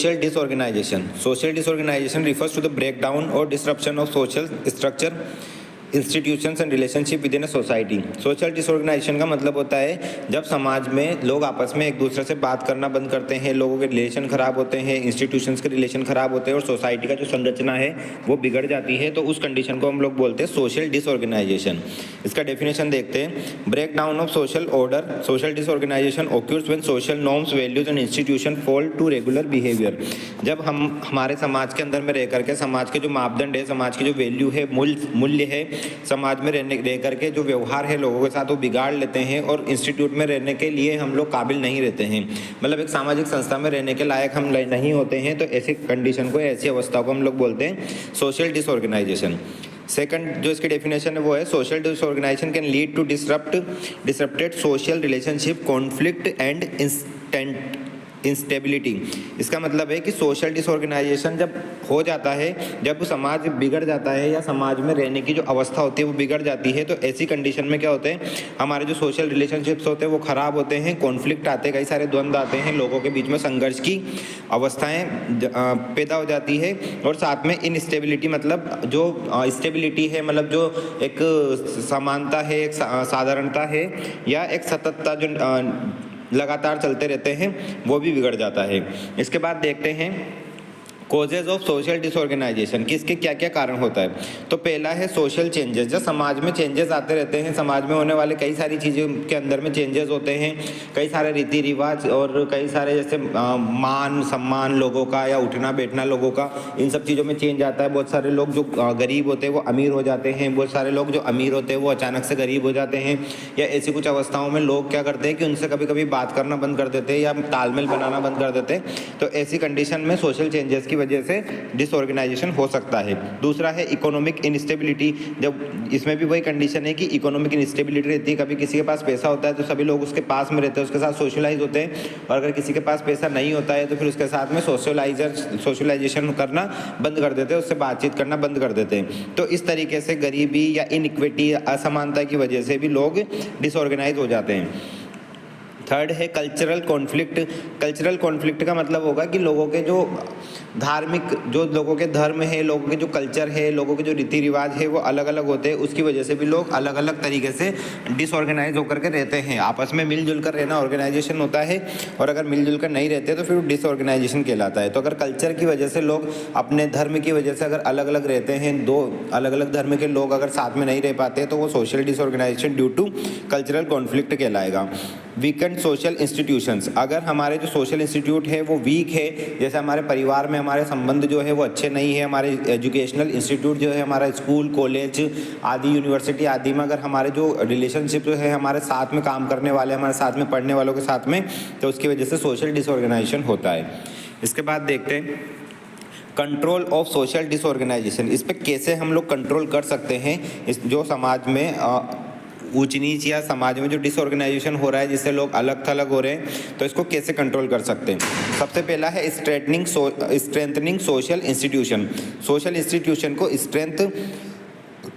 Social disorganization. Social disorganization refers to the breakdown or disruption of social structure, institutions and relationship with in a society. Social disorganisation का मतलब होता है जब समाज में लोग आपस में एक दूसरे से बात करना बंद करते हैं, लोगों के रिलेशन खराब होते हैं, इंस्टीट्यूशंस के रिलेशन खराब होते हैं और सोसाइटी का जो संरचना है वो बिगड़ जाती है, तो उस कंडीशन को हम लोग बोलते हैं सोशल डिसऑर्गेनाइजेशन। इसका डेफिनेशन देखते हैं। Break down of social order. Social disorganization occurs when social norms, values and institution fall to regular behaviour. जब हम हमारे समाज के अंदर में रह करके समाज के जो मापदंड है, समाज की जो वैल्यू है, मूल्य है, समाज में रह करके जो व्यवहार है लोगों के साथ वो बिगाड़ लेते हैं और इंस्टीट्यूट में रहने के लिए हम लोग काबिल नहीं रहते हैं, मतलब एक सामाजिक संस्था में रहने के लायक हम नहीं होते हैं, तो ऐसी कंडीशन को, ऐसी अवस्था को हम लोग बोलते हैं सोशल डिसऑर्गेनाइजेशन। सेकंड जो इसकी डेफिनेशन है वो है social disorganization can lead to disrupted social relationship, conflict and instability. इसका मतलब है कि सोशल डिसऑर्गेनाइजेशन जब हो जाता है, जब समाज बिगड़ जाता है या समाज में रहने की जो अवस्था होती है वो बिगड़ जाती है, तो ऐसी कंडीशन में क्या होते हैं, हमारे जो सोशल रिलेशनशिप्स होते हैं वो ख़राब होते हैं, कॉन्फ्लिक्ट आते हैं, कई सारे द्वंद्व आते हैं, लोगों के बीच में संघर्ष की अवस्थाएं पैदा हो जाती है और साथ में इनस्टेबिलिटी, मतलब जो स्टेबिलिटी है, मतलब जो एक समानता है, एक साधारणता है या एक सततता जो लगातार चलते रहते हैं, वो भी बिगड़ जाता है। इसके बाद देखते हैं कॉजेज ऑफ सोशल डिसऑर्गेनाइजेशन, कि इसके क्या क्या कारण होता है। तो पहला है सोशल चेंजेस। जब समाज में चेंजेस आते रहते हैं, समाज में होने वाले कई सारी चीज़ों के अंदर में चेंजेस होते हैं, कई सारे रीति रिवाज और कई सारे जैसे मान सम्मान लोगों का या उठना बैठना लोगों का, इन सब चीज़ों में चेंज आता है। बहुत सारे लोग जो गरीब होते हैं वो अमीर हो जाते हैं, बहुत सारे लोग जो अमीर होते हैं वो अचानक से गरीब हो जाते हैं, या ऐसी कुछ अवस्थाओं में लोग क्या करते हैं कि उनसे कभी कभी बात करना बंद कर देते हैं या तालमेल बनाना बंद कर देते हैं। तो ऐसी कंडीशन में सोशल चेंजेस की वजह से डिसऑर्गेनाइजेशन हो सकता है। दूसरा है इकोनॉमिक इनस्टेबिलिटी। जब इसमें भी वही कंडीशन है कि इकोनॉमिक इनस्टेबिलिटी रहती है, कभी किसी के पास पैसा होता है तो सभी लोग उसके पास में रहते हैं, उसके साथ सोशलाइज होते हैं, और अगर किसी के पास पैसा नहीं होता है तो फिर उसके साथ में सोशलाइजेशन करना बंद कर देते हैं, उससे बातचीत करना बंद कर देते हैं। तो इस तरीके से गरीबी या इनइक्विटी, असमानता की वजह से भी लोग डिसऑर्गेनाइज हो जाते हैं। थर्ड है कल्चरल कॉन्फ्लिक्ट। कल्चरल कॉन्फ्लिक्ट का मतलब होगा कि लोगों के जो धार्मिक, जो लोगों के धर्म है, लोगों के जो कल्चर है, लोगों के जो रीति रिवाज है वो अलग अलग होते हैं, उसकी वजह से भी लोग अलग अलग तरीके से डिसऑर्गेनाइज होकर के रहते हैं। आपस में मिलजुल कर रहना ऑर्गेनाइजेशन होता है, और अगर मिलजुल कर नहीं रहते तो फिर डिसऑर्गेनाइजेशन कहलाता है। तो अगर कल्चर की वजह से लोग अपने धर्म की वजह से अगर अलग अलग रहते हैं, दो अलग अलग धर्म के लोग अगर साथ में नहीं रह पाते तो वो social disorganization due to cultural conflict कहलाएगा। Weakened social institutions. अगर हमारे जो सोशल इंस्टीट्यूट है वो वीक है, जैसे हमारे परिवार में हमारे संबंध जो है वो अच्छे नहीं है, हमारे एजुकेशनल इंस्टीट्यूट जो है, हमारा स्कूल कॉलेज आदि यूनिवर्सिटी आदि में अगर हमारे जो रिलेशनशिप जो है हमारे साथ में काम करने वाले, हमारे साथ में पढ़ने वालों के साथ में, तो उसकी वजह से सोशल डिसऑर्गेनाइजेशन होता है। इसके बाद देखते हैं कंट्रोल ऑफ सोशल डिसऑर्गेनाइजेशन। इस पर कैसे हम लोग कंट्रोल कर सकते हैं, इस जो समाज में ऊंच नीच या समाज में जो डिसऑर्गेनाइजेशन हो रहा है जिससे लोग अलग थलग हो रहे हैं, तो इसको कैसे कंट्रोल कर सकते हैं। सबसे पहला है strengthening social institution. Social institution को स्ट्रेंथ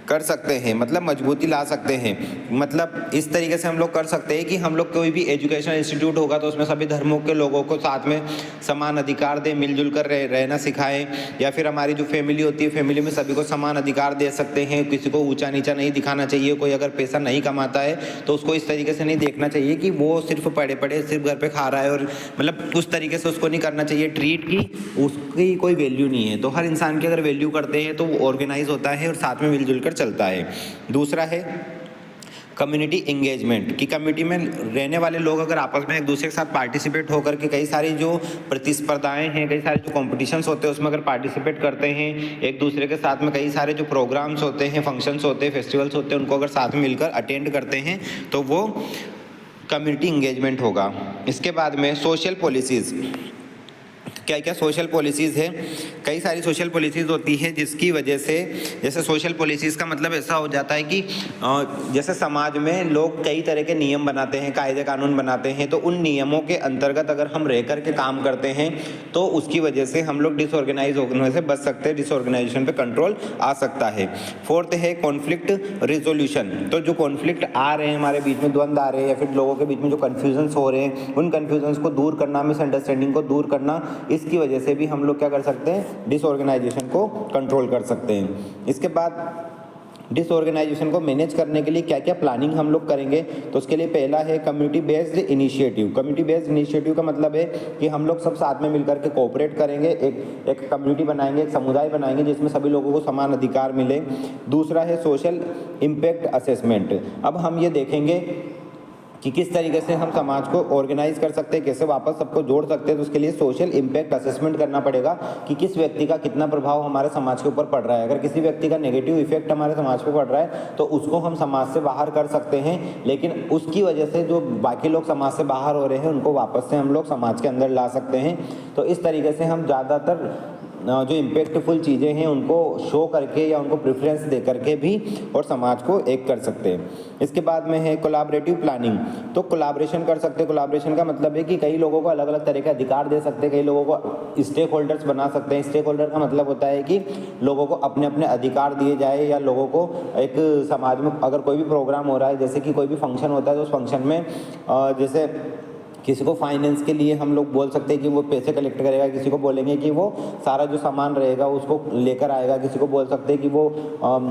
कर सकते हैं, मतलब मजबूती ला सकते हैं। मतलब इस तरीके से हम लोग कर सकते हैं कि हम लोग कोई भी एजुकेशनल इंस्टीट्यूट होगा तो उसमें सभी धर्मों के लोगों को साथ में समान अधिकार दें, मिलजुल कर रहना सिखाएं, या फिर हमारी जो फैमिली होती है, फैमिली में सभी को समान अधिकार दे सकते हैं। किसी को ऊंचा नीचा नहीं दिखाना चाहिए। कोई अगर पैसा नहीं कमाता है तो उसको इस तरीके से नहीं देखना चाहिए कि वो सिर्फ पढ़े पढ़े सिर्फ घर पर खा रहा है, और मतलब उस तरीके से उसको नहीं करना चाहिए ट्रीट की, उसकी कोई वैल्यू नहीं है। तो हर इंसान की अगर वैल्यू करते हैं तो वो ऑर्गेनाइज होता है और साथ में मिलजुल कर चलता है। दूसरा है कम्युनिटी इंगेजमेंट, कि कम्युनिटी में रहने वाले लोग अगर आपस में एक दूसरे के साथ पार्टिसिपेट होकर के कई सारी जो प्रतिस्पर्धाएं हैं, कई सारे जो कॉम्पिटिशन्स होते हैं उसमें अगर पार्टिसिपेट करते हैं, एक दूसरे के साथ में कई सारे जो प्रोग्राम्स होते हैं, फंक्शंस होते हैं, फेस्टिवल्स होते हैं, उनको अगर साथ में मिलकर अटेंड करते हैं तो वो कम्युनिटी इंगेजमेंट होगा। इसके बाद में सोशल पॉलिसीज़। क्या क्या सोशल पॉलिसीज़ है, कई सारी सोशल पॉलिसीज़ होती है जिसकी वजह से, जैसे सोशल पॉलिसीज़ का मतलब ऐसा हो जाता है कि जैसे समाज में लोग कई तरह के नियम बनाते हैं, कायदे कानून बनाते हैं, तो उन नियमों के अंतर्गत अगर हम रह कर के काम करते हैं तो उसकी वजह से हम लोग डिसऑर्गेनाइज होने से बच सकते हैं, डिसऑर्गेनाइजेशन पे कंट्रोल आ सकता है। फोर्थ है कॉन्फ्लिक्ट रिजोल्यूशन। तो जो कॉन्फ्लिक्ट आ रहे हैं हमारे बीच में, द्वंद्व आ रहे हैं या फिर लोगों के बीच में जो कन्फ्यूजन्स हो रहे हैं, उन कन्फ्यूजन्स को दूर करना, मिसअंडरस्टैंडिंग को दूर करना इसकी वजह से भी हम लोग क्या कर सकते हैं, डिसऑर्गेनाइजेशन को कंट्रोल कर सकते हैं। इसके बाद डिसऑर्गेनाइजेशन को मैनेज करने के लिए क्या क्या प्लानिंग हम लोग करेंगे, तो उसके लिए पहला है community based initiative. Community based initiative का मतलब है कि हम लोग सब साथ में मिलकर के कोऑपरेट करेंगे, एक कम्युनिटी बनाएंगे, एक समुदाय बनाएंगे जिसमें सभी लोगों को समान अधिकार मिले। दूसरा है सोशल इम्पैक्ट असेसमेंट। अब हम ये देखेंगे कि किस तरीके से हम समाज को ऑर्गेनाइज कर सकते हैं, कैसे वापस सबको जोड़ सकते हैं। तो उसके लिए सोशल इम्पैक्ट असेसमेंट करना पड़ेगा कि किस व्यक्ति का कितना प्रभाव हमारे समाज के ऊपर पड़ रहा है। अगर किसी व्यक्ति का नेगेटिव इफेक्ट हमारे समाज पे पड़ रहा है तो उसको हम समाज से बाहर कर सकते हैं, लेकिन उसकी वजह से जो बाकी लोग समाज से बाहर हो रहे हैं उनको वापस से हम लोग समाज के अंदर ला सकते हैं। तो इस तरीके से हम ज़्यादातर जो इम्पैक्टफुल चीज़ें हैं उनको शो करके या उनको प्रेफरेंस दे करके भी और समाज को एक कर सकते हैं। इसके बाद में है कोलैबोरेटिव प्लानिंग। तो कोलैबोरेशन कर सकते हैं। कोलैबोरेशन का मतलब है कि कई लोगों को अलग अलग तरह के अधिकार दे सकते हैं, कई लोगों को स्टेक होल्डर्स बना सकते हैं। स्टेक होल्डर का मतलब होता है कि लोगों को अपने अपने अधिकार दिए जाए, या लोगों को एक समाज में अगर कोई भी प्रोग्राम हो रहा है, जैसे कि कोई भी फंक्शन होता है तो उस फंक्शन में जैसे किसी को फाइनेंस के लिए हम लोग बोल सकते हैं कि वो पैसे कलेक्ट करेगा, किसी को बोलेंगे कि वो सारा जो सामान रहेगा उसको लेकर आएगा, किसी को बोल सकते हैं कि वो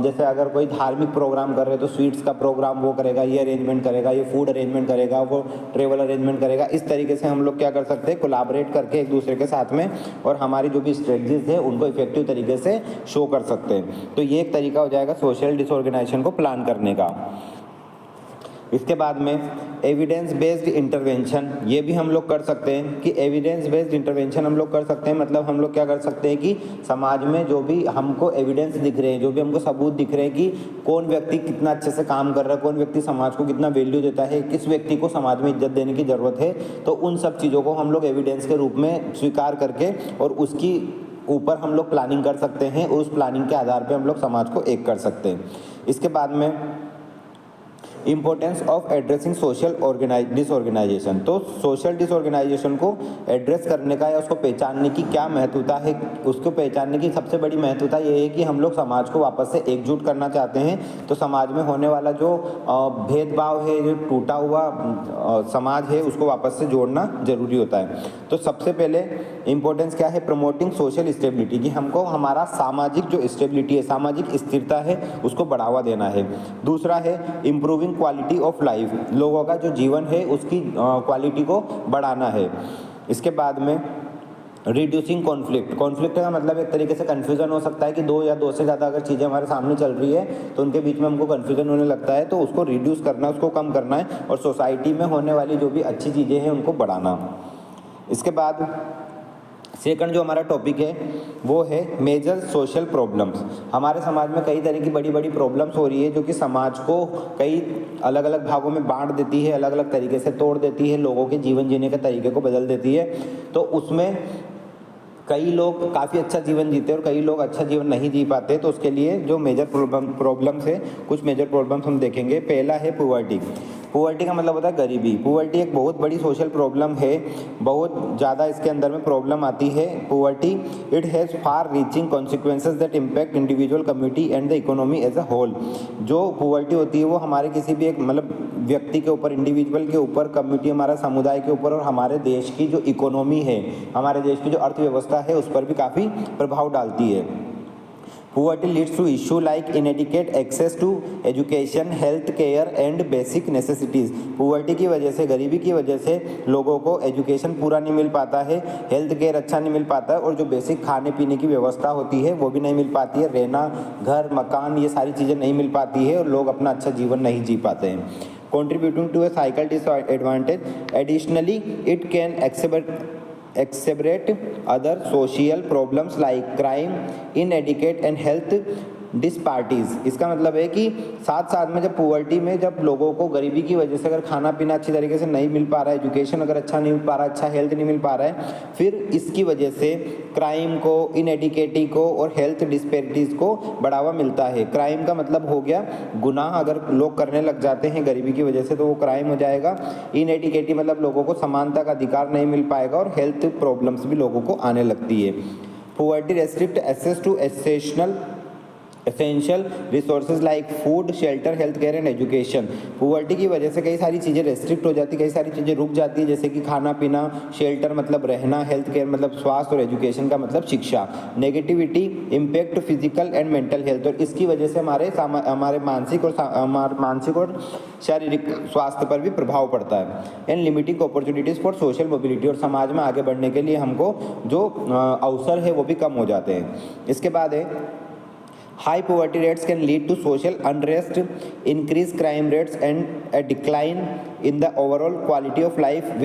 जैसे अगर कोई धार्मिक प्रोग्राम कर रहे हैं तो स्वीट्स का प्रोग्राम वो करेगा, ये अरेंजमेंट करेगा, ये फूड अरेंजमेंट करेगा, वो ट्रेवल अरेंजमेंट करेगा। इस तरीके से हम लोग क्या कर सकते हैं, कोलैबोरेट करके एक दूसरे के साथ में और हमारी जो भी स्ट्रेटजीज है उनको इफेक्टिव तरीके से शो कर सकते हैं। तो ये एक तरीका हो जाएगा सोशल डिसऑर्गेनाइजेशन को प्लान करने का। इसके बाद में एविडेंस बेस्ड इंटरवेंशन, ये भी हम लोग कर सकते हैं कि एविडेंस बेस्ड इंटरवेंशन हम लोग कर सकते हैं। मतलब हम लोग क्या कर सकते हैं कि समाज में जो भी हमको एविडेंस दिख रहे हैं, जो भी हमको सबूत दिख रहे हैं कि कौन व्यक्ति कितना अच्छे से काम कर रहा है, कौन व्यक्ति समाज को कितना वैल्यू देता है, किस व्यक्ति को समाज में इज्जत देने की ज़रूरत है, तो उन सब चीज़ों को हम लोग एविडेंस के रूप में स्वीकार करके और उसकी ऊपर हम लोग प्लानिंग कर सकते हैं। उस प्लानिंग के आधार पर हम लोग समाज को एक कर सकते हैं। इसके बाद में importance of addressing social disorganisation. तो सोशल डिसऑर्गेनाइजेशन को एड्रेस करने का या उसको पहचानने की क्या महत्वता है, उसको पहचानने की सबसे बड़ी महत्वता ये है कि हम लोग समाज को वापस से एकजुट करना चाहते हैं। तो समाज में होने वाला जो भेदभाव है, जो टूटा हुआ समाज है, उसको वापस से जोड़ना जरूरी होता है। तो सबसे पहले इम्पोर्टेंस क्या है, प्रमोटिंग सोशल स्टेबिलिटी, कि हमको हमारा सामाजिक जो स्टेबिलिटी है, सामाजिक स्थिरता है, उसको बढ़ावा देना है। दूसरा है इम्प्रूविंग क्वालिटी ऑफ लाइफ, लोगों का जो जीवन है उसकी क्वालिटी को बढ़ाना है। इसके बाद में रिड्यूसिंग कॉन्फ्लिक्ट। कॉन्फ्लिक्ट का मतलब एक तरीके से कन्फ्यूजन हो सकता है कि दो या दो से ज़्यादा अगर चीज़ें हमारे सामने चल रही है तो उनके बीच में हमको कन्फ्यूजन होने लगता है, तो उसको रिड्यूस करना, उसको कम करना है और सोसाइटी में होने वाली जो भी अच्छी चीज़ें हैं उनको बढ़ाना। इसके बाद सेकंड जो हमारा टॉपिक है वो है मेजर सोशल प्रॉब्लम्स। हमारे समाज में कई तरह की बड़ी बड़ी प्रॉब्लम्स हो रही है जो कि समाज को कई अलग अलग भागों में बांट देती है, अलग अलग तरीके से तोड़ देती है, लोगों के जीवन जीने के तरीके को बदल देती है। तो उसमें कई लोग काफ़ी अच्छा जीवन जीते हैं और कई लोग अच्छा जीवन नहीं जी पाते। तो उसके लिए जो मेजर प्रॉब्लम्स है, कुछ मेजर प्रॉब्लम्स हम देखेंगे। पहला है पुअर्टी। पुअर्टी का मतलब होता है गरीबी। पुअर्टी एक बहुत बड़ी सोशल प्रॉब्लम है, बहुत ज़्यादा इसके अंदर में प्रॉब्लम आती है। Poverty it has far reaching consequences that impact individual, community and the economy as a whole. जो पुअर्टी होती है वो हमारे किसी भी एक मतलब व्यक्ति के ऊपर, इंडिविजुअल के ऊपर, कम्युनिटी, हमारा समुदाय के ऊपर और हमारे देश की जो इकोनॉमी है, हमारे देश की जो अर्थव्यवस्था है, उस पर भी काफ़ी प्रभाव डालती है। Poverty leads to issue like inadequate access to education, health care and basic necessities। Poverty की वजह से, गरीबी की वजह से लोगों को एजुकेशन पूरा नहीं मिल पाता है, हेल्थ केयर अच्छा नहीं मिल पाता है और जो बेसिक खाने पीने की व्यवस्था होती है वो भी नहीं मिल पाती है। रहना, घर, मकान, ये सारी चीज़ें नहीं मिल पाती है और लोग अपना अच्छा जीवन नहीं जी पाते हैं। Contributing to a cycle disadvantage, additionally it can exacerbate other social problems like crime, inadequate and health डिस्पार्टीज। इसका मतलब है कि साथ साथ में जब पुअर्टी में जब लोगों को गरीबी की वजह से अगर खाना पीना अच्छी तरीके से नहीं मिल पा रहा है, एजुकेशन अगर अच्छा नहीं मिल पा रहा है, अच्छा हेल्थ नहीं मिल पा रहा है, फिर इसकी वजह से क्राइम को, इनएडिकेटी को और हेल्थ डिस्पैरिटीज़ को बढ़ावा मिलता है। क्राइम का मतलब हो गया गुनाह, अगर लोग करने लग जाते हैं गरीबी की वजह से तो वो क्राइम हो जाएगा। इनएडिकेटी मतलब लोगों को समानता का अधिकार नहीं मिल पाएगा और हेल्थ प्रॉब्लम्स भी लोगों को आने लगती है। Poverty restrict access to essential essential resources like food, shelter, health care and education. Poverty की वजह से कई सारी चीज़ें रेस्ट्रिक्ट हो जाती, कई सारी चीज़ें रुक जाती है, जैसे कि खाना पीना, शेल्टर मतलब रहना, हेल्थ केयर मतलब स्वास्थ्य और एजुकेशन का मतलब शिक्षा। Negativity impact physical and mental health, और इसकी वजह से हमारे मानसिक और शारीरिक स्वास्थ्य पर भी प्रभाव पड़ता है। And limiting opportunities for social mobility, और समाज में आगे बढ़ने के लिए हमको जो अवसर है वो भी कम हो जाते हैं। इसके बाद है high poverty rates can lead to social unrest, increased crime rates and a decline in the overall quality of life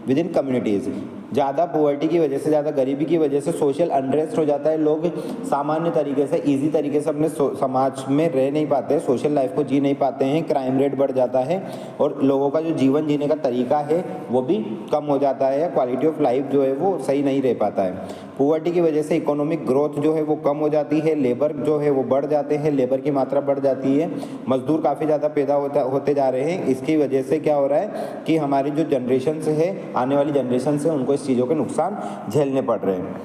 within communities। ज़्यादा पॉवर्टी की वजह से, ज़्यादा गरीबी की वजह से सोशल अनरेस्ट हो जाता है, लोग सामान्य तरीके से, इजी तरीके से अपने समाज में रह नहीं पाते, सोशल लाइफ को जी नहीं पाते हैं, क्राइम रेट बढ़ जाता है और लोगों का जो जीवन जीने का तरीका है वो भी कम हो जाता है, या क्वालिटी ऑफ लाइफ जो है वो सही नहीं रह पाता है। पॉवर्टी की वजह से इकोनॉमिक ग्रोथ जो है वो कम हो जाती है, लेबर जो है वो बढ़ जाते हैं, लेबर की मात्रा बढ़ जाती है, मजदूर काफ़ी ज़्यादा पैदा होते जा रहे हैं। इसकी वजह से क्या हो रहा है कि हमारी जो जनरेशन है, आने वाली जनरेशन से, उनको इस चीज़ों के नुकसान झेलने पड़ रहे हैं।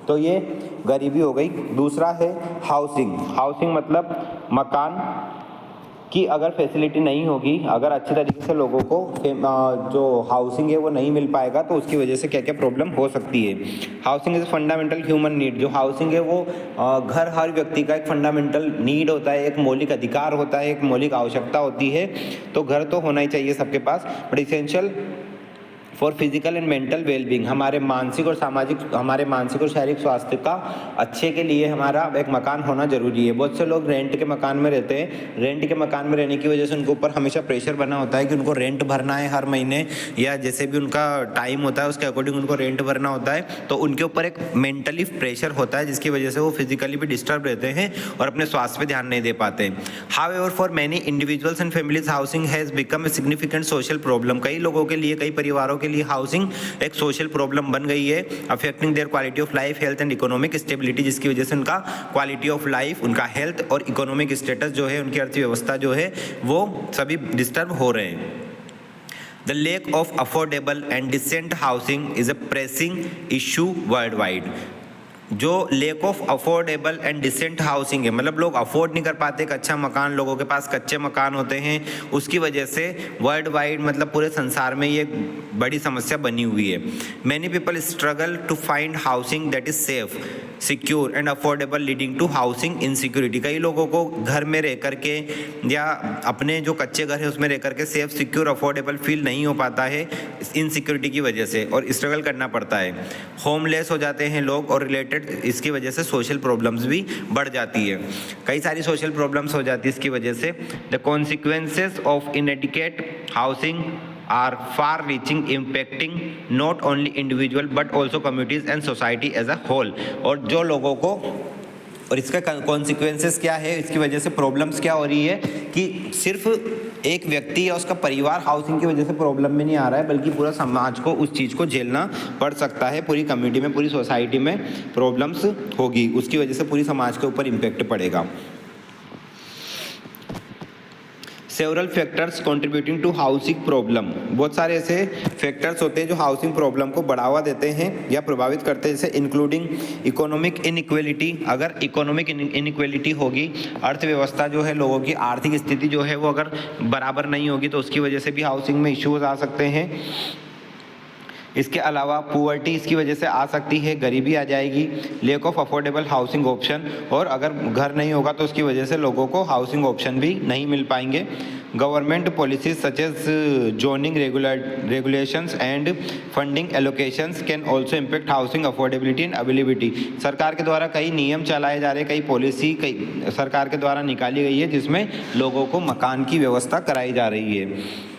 तो ये गरीबी हो गई। दूसरा है हाउसिंग। हाउसिंग मतलब मकान की अगर फैसिलिटी नहीं होगी, अगर अच्छे तरीके से लोगों को जो हाउसिंग है वो नहीं मिल पाएगा, तो उसकी वजह से क्या क्या प्रॉब्लम हो सकती है। Housing is fundamental human need. जो हाउसिंग है वो घर हर व्यक्ति का एक फंडामेंटल नीड होता है, एक मौलिक अधिकार होता है, एक मौलिक आवश्यकता होती है। तो घर तो होना ही चाहिए सबके पास, but essential for physical and mental wellbeing, हमारे मानसिक और शारीरिक स्वास्थ्य का अच्छे के लिए हमारा एक मकान होना जरूरी है। बहुत से लोग रेंट के मकान में रहते हैं, रेंट के मकान में रहने की वजह से उनके ऊपर हमेशा प्रेशर बना होता है कि उनको रेंट भरना है हर महीने, या जैसे भी उनका टाइम होता है उसके अकॉर्डिंग उनको रेंट भरना होता है। तो उनके ऊपर एक मेंटली प्रेशर होता है, जिसकी वजह से वो फिजिकली भी डिस्टर्ब रहते हैं और अपने स्वास्थ्य पे ध्यान नहीं दे पाते। However for many individuals and families housing has become a significant social problem. कई लोगों के लिए, कई परिवारों के लिए हाउसिंग एक सोशल प्रॉब्लम बन गई है, affecting there quality of life, health and economic stability, जिसकी वजह से उनका क्वालिटी ऑफ लाइफ, उनका हेल्थ और इकोनॉमिक स्टेटस जो है, उनकी अर्थव्यवस्था जो है वो सभी डिस्टर्ब हो रहे हैं। The lack of affordable and decent housing is a pressing issue worldwide। जो lack of affordable and decent housing है, मतलब लोग अफोर्ड नहीं कर पाते एक अच्छा मकान, लोगों के पास कच्चे मकान होते हैं, उसकी वजह से वर्ल्ड वाइड मतलब पूरे संसार में ये बड़ी समस्या बनी हुई है। Many people struggle to find housing that is safe, secure and affordable, leading to housing insecurity. कई लोगों को घर में रह करके या अपने जो कच्चे घर है उसमें रह करके सेफ, सिक्योर, अफोर्डेबल फील नहीं हो पाता है इनसिक्योरिटी की वजह से, और स्ट्रगल करना पड़ता है। होमलेस हो जाते हैं लोग, और रिलेटेड इसकी वजह से सोशल प्रॉब्लम्स भी बढ़ जाती है, कई सारी सोशल प्रॉब्लम्स हो जाती है इसकी वजह से। The consequences of inadequate housing are far reaching, impacting not only individual but also communities and society as a whole. और जो लोगों को, और इसका कॉन्सिक्वेंसेस क्या है, इसकी वजह से प्रॉब्लम्स क्या हो रही है कि सिर्फ एक व्यक्ति या उसका परिवार हाउसिंग की वजह से प्रॉब्लम में नहीं आ रहा है, बल्कि पूरा समाज को उस चीज़ को झेलना पड़ सकता है, पूरी कम्युनिटी में, पूरी सोसाइटी में प्रॉब्लम्स होगी, उसकी वजह से पूरी समाज के ऊपर इम्पैक्ट पड़ेगा। Several factors contributing to housing problem, बहुत सारे ऐसे फैक्टर्स होते हैं जो हाउसिंग प्रॉब्लम को बढ़ावा देते हैं या प्रभावित करते हैं, जैसे इंक्लूडिंग इकोनॉमिक इनइक्वलिटी। अगर इकोनॉमिक इनइक्वलिटी होगी, अर्थव्यवस्था जो है, लोगों की आर्थिक स्थिति जो है वो अगर बराबर नहीं होगी, तो उसकी वजह से भी हाउसिंग में इश्यूज आ सकते हैं। इसके अलावा पुअर्टी इसकी वजह से आ सकती है, गरीबी आ जाएगी, lake of affordable housing option, और अगर घर नहीं होगा तो उसकी वजह से लोगों को हाउसिंग ऑप्शन भी नहीं मिल पाएंगे। Government policies such as zoning regulations and funding allocations can also impact housing affordability and availability. सरकार के द्वारा कई नियम चलाए जा रहे, कई पॉलिसी कई सरकार के द्वारा निकाली गई है जिसमें लोगों को मकान की व्यवस्था कराई जा रही है।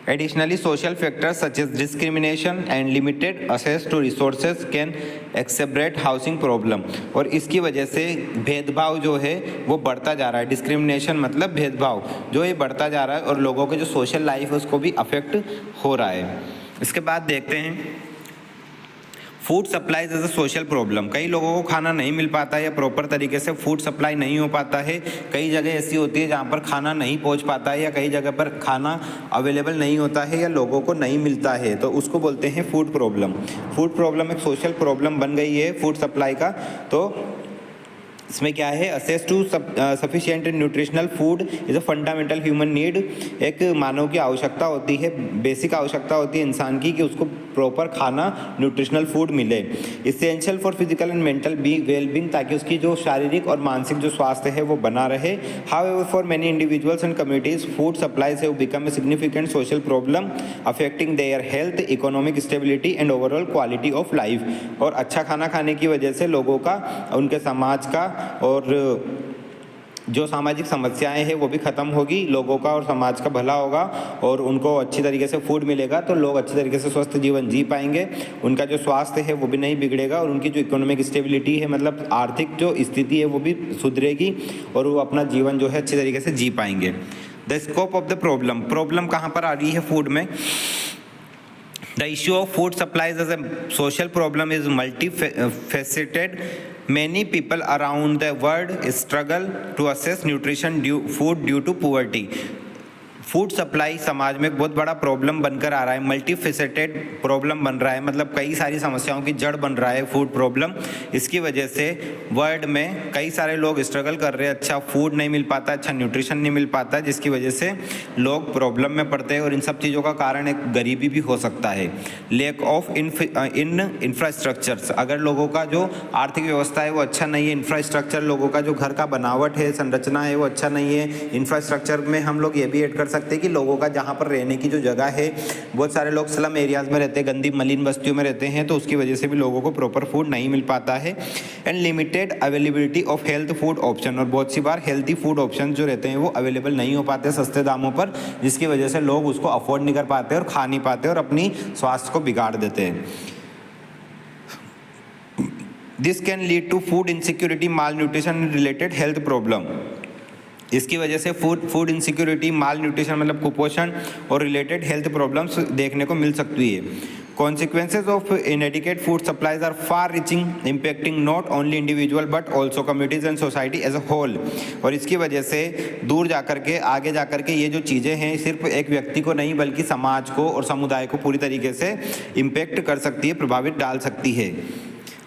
Additionally, social factors such as discrimination and limited access to resources can exacerbate housing problem। और इसकी वजह से भेदभाव जो है वो बढ़ता जा रहा है। डिस्क्रिमिनेशन मतलब भेदभाव जो ये बढ़ता जा रहा है, और लोगों के जो सोशल लाइफ है उसको भी अफेक्ट हो रहा है। इसके बाद देखते हैं food supplies as a social problem. कई लोगों को खाना नहीं मिल पाता है या प्रॉपर तरीके से फूड सप्लाई नहीं हो पाता है। कई जगह ऐसी होती है जहाँ पर खाना नहीं पहुँच पाता है, या कई जगह पर खाना अवेलेबल नहीं होता है या लोगों को नहीं मिलता है, तो उसको बोलते हैं फूड प्रॉब्लम। फूड प्रॉब्लम एक सोशल प्रॉब्लम बन गई है फूड सप्लाई का। तो इसमें क्या है, access to sufficient nutritional food is a fundamental human need. एक मानव की आवश्यकता होती है, बेसिक आवश्यकता होती है इंसान की कि उसको प्रॉपर खाना, न्यूट्रिशनल फूड मिले। Essential for physical and mental wellbeing, ताकि उसकी जो शारीरिक और मानसिक जो स्वास्थ्य है वो बना रहे। However for many individuals and communities food supplies have become a significant social problem affecting their health, economic stability and overall quality of life. और अच्छा खाना खाने की वजह से लोगों का, उनके समाज का और जो सामाजिक समस्याएं हैं वो भी ख़त्म होगी, लोगों का और समाज का भला होगा और उनको अच्छी तरीके से फूड मिलेगा तो लोग अच्छी तरीके से स्वस्थ जीवन जी पाएंगे, उनका जो स्वास्थ्य है वो भी नहीं बिगड़ेगा और उनकी जो इकोनॉमिक स्टेबिलिटी है, मतलब आर्थिक जो स्थिति है वो भी सुधरेगी और वो अपना जीवन जो है अच्छी तरीके से जी पाएंगे। The scope of the problem कहाँ पर आ रही है फूड में? The issue of food supplies as a social problem is multifaceted. Many people around the world struggle to access food due to poverty. Food supply समाज में एक बहुत बड़ा प्रॉब्लम बनकर आ रहा है, मल्टीफेसेटेड प्रॉब्लम बन रहा है, मतलब कई सारी समस्याओं की जड़ बन रहा है फूड प्रॉब्लम। इसकी वजह से वर्ल्ड में कई सारे लोग स्ट्रगल कर रहे हैं, अच्छा फूड नहीं मिल पाता, अच्छा न्यूट्रिशन नहीं मिल पाता, जिसकी वजह से लोग प्रॉब्लम में पड़ते हैं और इन सब चीज़ों का कारण एक गरीबी भी हो सकता है। लेक ऑफ इंफ्रास्ट्रक्चर्स, अगर लोगों का जो आर्थिक व्यवस्था है वो अच्छा नहीं है, इंफ्रास्ट्रक्चर लोगों का जो घर का बनावट है, संरचना है वो अच्छा नहीं है। इंफ्रास्ट्रक्चर में हम लोग ये भी ऐड कर सकते हैं कि लोगों का जहाँ पर रहने की जो जगह है, बहुत सारे लोग स्लम एरियाज में रहते हैं, गंदी मलिन बस्तियों में रहते हैं, तो उसकी वजह से भी लोगों को प्रॉपर फूड नहीं मिल पाता है। And limited availability of health food option, और बहुत सी बार हेल्थी फूड ऑप्शन जो रहते हैं वो अवेलेबल नहीं हो पाते सस्ते दामों पर, जिसकी वजह से लोग उसको अफोर्ड नहीं कर पाते और खा नहीं पाते और अपनी स्वास्थ्य को बिगाड़ देते हैं। This can lead to food insecurity, malnutrition related health problem. इसकी वजह से फूड इनसिक्योरिटी, माल न्यूट्रिशन मतलब कुपोषण और रिलेटेड हेल्थ प्रॉब्लम्स देखने को मिल सकती है। Consequences of inadequate food supplies are far-reaching, impacting not only individual but also communities and society as a whole। और इसकी वजह से दूर जाकर के, आगे जाकर के ये जो चीज़ें हैं सिर्फ एक व्यक्ति को नहीं बल्कि समाज को और समुदाय को पूरी तरीके से इम्पेक्ट कर सकती है, प्रभावित डाल सकती है।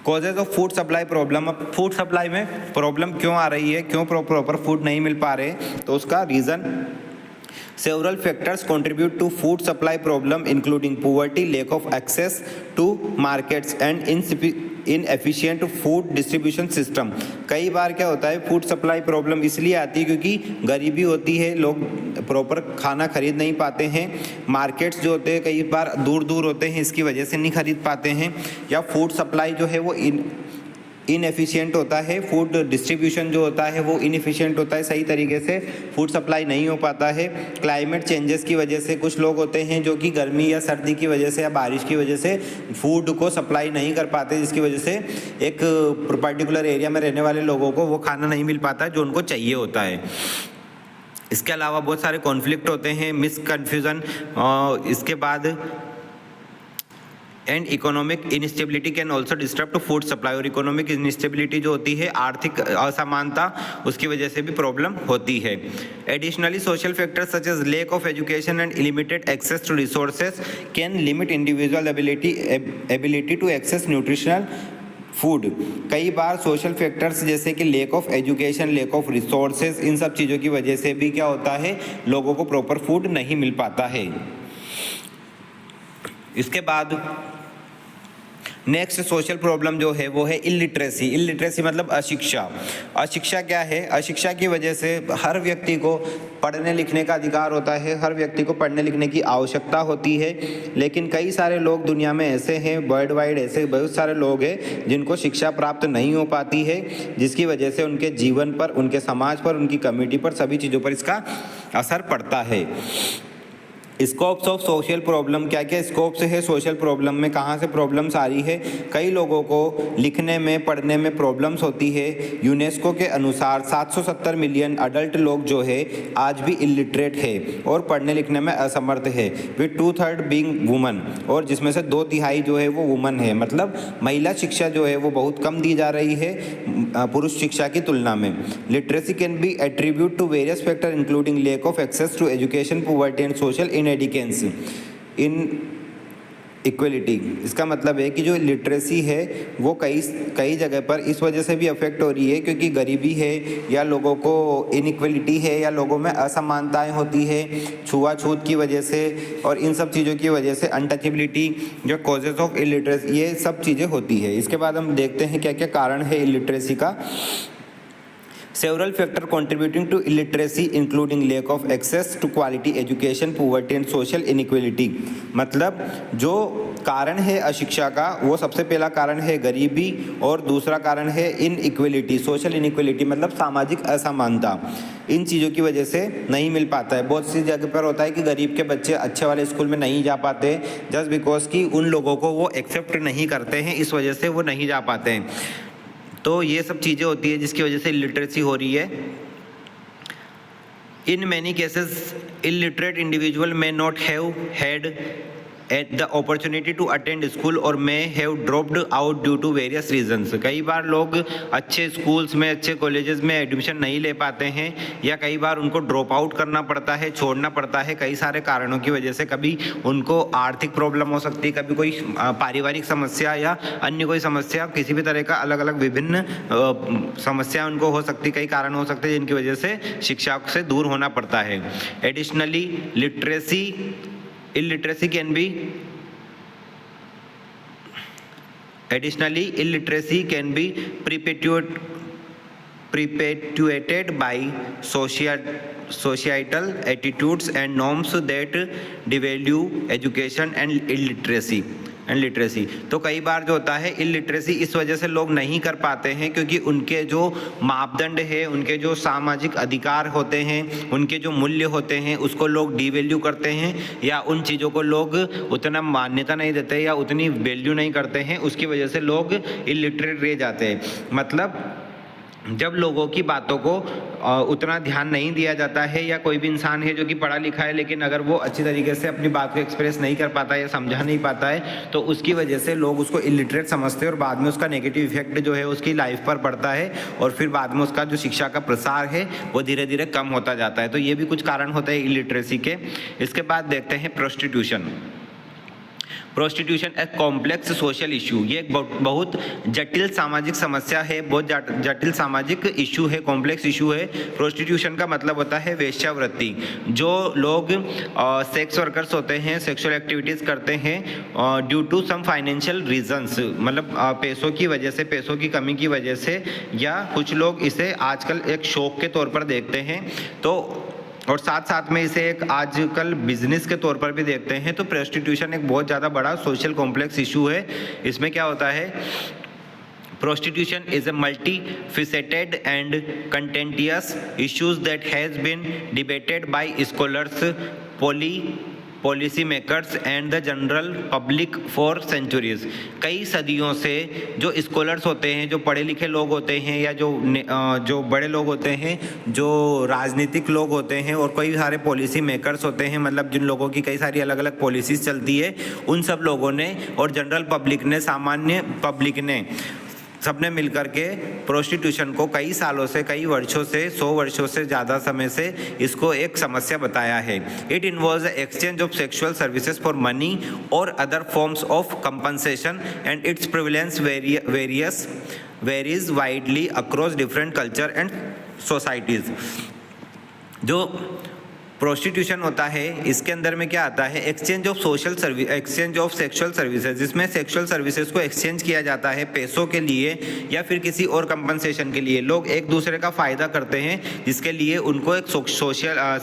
Causes of food supply problem, अब फूड सप्लाई में प्रॉब्लम क्यों आ रही है, क्यों प्रॉपर फूड नहीं मिल पा रहे, तो उसका reason several factors contribute to food supply problem including poverty, lack of access to markets and inefficient food distribution system। कई बार क्या होता है फूड सप्लाई प्रॉब्लम इसलिए आती है क्योंकि गरीबी होती है, लोग प्रॉपर खाना खरीद नहीं पाते हैं, मार्केट्स जो होते हैं कई बार दूर दूर होते हैं, इसकी वजह से नहीं खरीद पाते हैं, या फूड सप्लाई जो है वो इनएफिशिएंट होता है, फूड डिस्ट्रीब्यूशन जो होता है वो इनएफिशिएंट होता है, सही तरीके से फूड सप्लाई नहीं हो पाता है। क्लाइमेट चेंजेस की वजह से कुछ लोग होते हैं जो कि गर्मी या सर्दी की वजह से या बारिश की वजह से फूड को सप्लाई नहीं कर पाते, जिसकी वजह से एक पर्टिकुलर एरिया में रहने वाले लोगों को वो खाना नहीं मिल पाता जो उनको चाहिए होता है। इसके अलावा बहुत सारे कॉन्फ्लिक्ट होते हैं, मिसकन्फ्यूज़न, इसके बाद and economic instability can also disturb food supply. और इकोनॉमिक इनस्टेबिलिटी जो होती है, आर्थिक असमानता, उसकी वजह से भी प्रॉब्लम होती है। Additionally social factors such as lack of education and limited access to resources can limit individual ability to access nutritional food. कई बार सोशल फैक्टर्स जैसे कि lack of education, lack of resources, इन सब चीज़ों की वजह से भी क्या होता है, लोगों को प्रॉपर फूड नहीं मिल पाता है। इसके बाद नेक्स्ट सोशल प्रॉब्लम जो है वो है इलिटरेसी। इलिटरेसी मतलब अशिक्षा। अशिक्षा क्या है? अशिक्षा की वजह से हर व्यक्ति को पढ़ने लिखने का अधिकार होता है, हर व्यक्ति को पढ़ने लिखने की आवश्यकता होती है, लेकिन कई सारे लोग दुनिया में ऐसे हैं, वर्ल्ड वाइड ऐसे बहुत सारे लोग हैं जिनको शिक्षा प्राप्त नहीं हो पाती है, जिसकी वजह से उनके जीवन पर, उनके समाज पर, उनकी कम्युनिटी पर, सभी चीज़ों पर इसका असर पड़ता है। स्कोप्स ऑफ सोशल प्रॉब्लम, क्या क्या स्कोप्स है सोशल प्रॉब्लम में, कहाँ से प्रॉब्लम्स आ रही है? कई लोगों को लिखने में, पढ़ने में प्रॉब्लम्स होती है। यूनेस्को के अनुसार 770 मिलियन अडल्ट लोग जो है आज भी इलिटरेट है और पढ़ने लिखने में असमर्थ है, विद 2/3 बीइंग वुमन, और जिसमें से 2/3 जो है वो वुमन है। मतलब महिला शिक्षा जो है वो बहुत कम दी जा रही है पुरुष शिक्षा की तुलना में। Literacy can be attribute to various factor including lack of access to education, poverty and social inadequacies. Equality. इसका मतलब है कि जो लिटरेसी है वो कई जगह पर इस वजह से भी अफेक्ट हो रही है क्योंकि गरीबी है या लोगों को इनइक्वलिटी है या लोगों में असमानताएं होती है छुआछूत की वजह से, और इन सब चीज़ों की वजह से अनटचेबिलिटी, जो कॉजेज ऑफ इलिटरेसी, ये सब चीज़ें होती है। इसके बाद हम देखते हैं क्या क्या कारण है इलिटरेसी का। Several factors contributing to illiteracy including lack of access to quality education, poverty and social inequality। मतलब जो कारण है अशिक्षा का वो सबसे पहला कारण है गरीबी और दूसरा कारण है इनइक्वलिटी, सोशल इनइक्वलिटी मतलब सामाजिक असमानता। इन चीज़ों की वजह से नहीं मिल पाता है। बहुत सी जगह पर होता है कि गरीब के बच्चे अच्छे वाले स्कूल में नहीं जा पाते जस्ट बिकॉज कि उन लोगों को वो एक्सेप्ट नहीं करते हैं, इस वजह से वो नहीं जा पाते हैं। तो ये सब चीज़ें होती है जिसकी वजह से इलिटरेसी हो रही है। In many cases illiterate individual may not have had at the opportunity to attend school और may have dropped out due to various reasons. कई बार लोग अच्छे स्कूल्स में, अच्छे कॉलेजेस में एडमिशन नहीं ले पाते हैं या कई बार उनको ड्रॉप आउट करना पड़ता है, छोड़ना पड़ता है कई सारे कारणों की वजह से। कभी उनको आर्थिक प्रॉब्लम हो सकती है, कभी कोई पारिवारिक समस्या या अन्य कोई समस्या, किसी भी तरह का अलग अलग विभिन्न समस्या उनको हो सकती, कई कारण हो सकते हैं जिनकी वजह से शिक्षा से दूर होना पड़ता है। Additionally illiteracy can be perpetuated by societal attitudes and norms that devalue education and literacy। तो कई बार जो होता है इलिटरेसी इस वजह से लोग नहीं कर पाते हैं क्योंकि उनके जो मापदंड है, उनके जो सामाजिक अधिकार होते हैं, उनके जो मूल्य होते हैं उसको लोग डिवैल्यू करते हैं या उन चीज़ों को लोग उतना मान्यता नहीं देते या उतनी वैल्यू नहीं करते हैं, उसकी वजह से लोग इलिटरेट रह जाते हैं। मतलब जब लोगों की बातों को उतना ध्यान नहीं दिया जाता है या कोई भी इंसान है जो कि पढ़ा लिखा है लेकिन अगर वो अच्छी तरीके से अपनी बात को एक्सप्रेस नहीं कर पाता है या समझा नहीं पाता है तो उसकी वजह से लोग उसको इलिटरेट समझते हैं और बाद में उसका नेगेटिव इफेक्ट जो है उसकी लाइफ पर पड़ता है और फिर बाद में उसका जो शिक्षा का प्रसार है वो धीरे धीरे कम होता जाता है। तो ये भी कुछ कारण होते हैं इलिटरेसी के। इसके बाद देखते हैं प्रोस्टिट्यूशन एक कॉम्प्लेक्स सोशल इशू। ये एक बहुत जटिल सामाजिक समस्या है, बहुत जटिल सामाजिक इशू है, कॉम्प्लेक्स इशू है। प्रोस्टिट्यूशन का मतलब होता है वेश्यावृत्ति। जो लोग सेक्स वर्कर्स होते हैं, सेक्सुअल एक्टिविटीज़ करते हैं due to some financial reasons, मतलब पैसों की वजह से, पैसों की कमी की वजह से, या कुछ लोग इसे आजकल एक शौक के तौर पर देखते हैं तो और साथ साथ में इसे एक आजकल बिजनेस के तौर पर भी देखते हैं। तो प्रोस्टिट्यूशन एक बहुत ज़्यादा बड़ा सोशल कॉम्प्लेक्स इशू है। इसमें क्या होता है, Prostitution is a multifaceted and contentious issue that has been debated by scholars, policy makers and the general public for centuries। कई सदियों से जो स्कॉलर्स होते हैं, जो पढ़े लिखे लोग होते हैं या जो बड़े लोग होते हैं, जो राजनीतिक लोग होते हैं और कई सारे पॉलिसी मेकर्स होते हैं, मतलब जिन लोगों की कई सारी अलग अलग पॉलिसीज चलती है, उन सब लोगों ने और जनरल पब्लिक ने, सामान्य पब्लिक ने, सबने मिलकर के प्रोस्टिट्यूशन को कई सालों से, कई वर्षों से, 100 वर्षों से ज़्यादा समय से इसको एक समस्या बताया है। It involves exchange of sexual services for money और other forms of compensation and its prevalence varies widely across different culture and societies. जो प्रोस्टिट्यूशन होता है इसके अंदर में क्या आता है, एक्सचेंज ऑफ सेक्सुअल सर्विसेज, जिसमें सेक्सुअल सर्विसेज को एक्सचेंज किया जाता है पैसों के लिए या फिर किसी और कंपनसेशन के लिए। लोग एक दूसरे का फ़ायदा करते हैं जिसके लिए उनको एक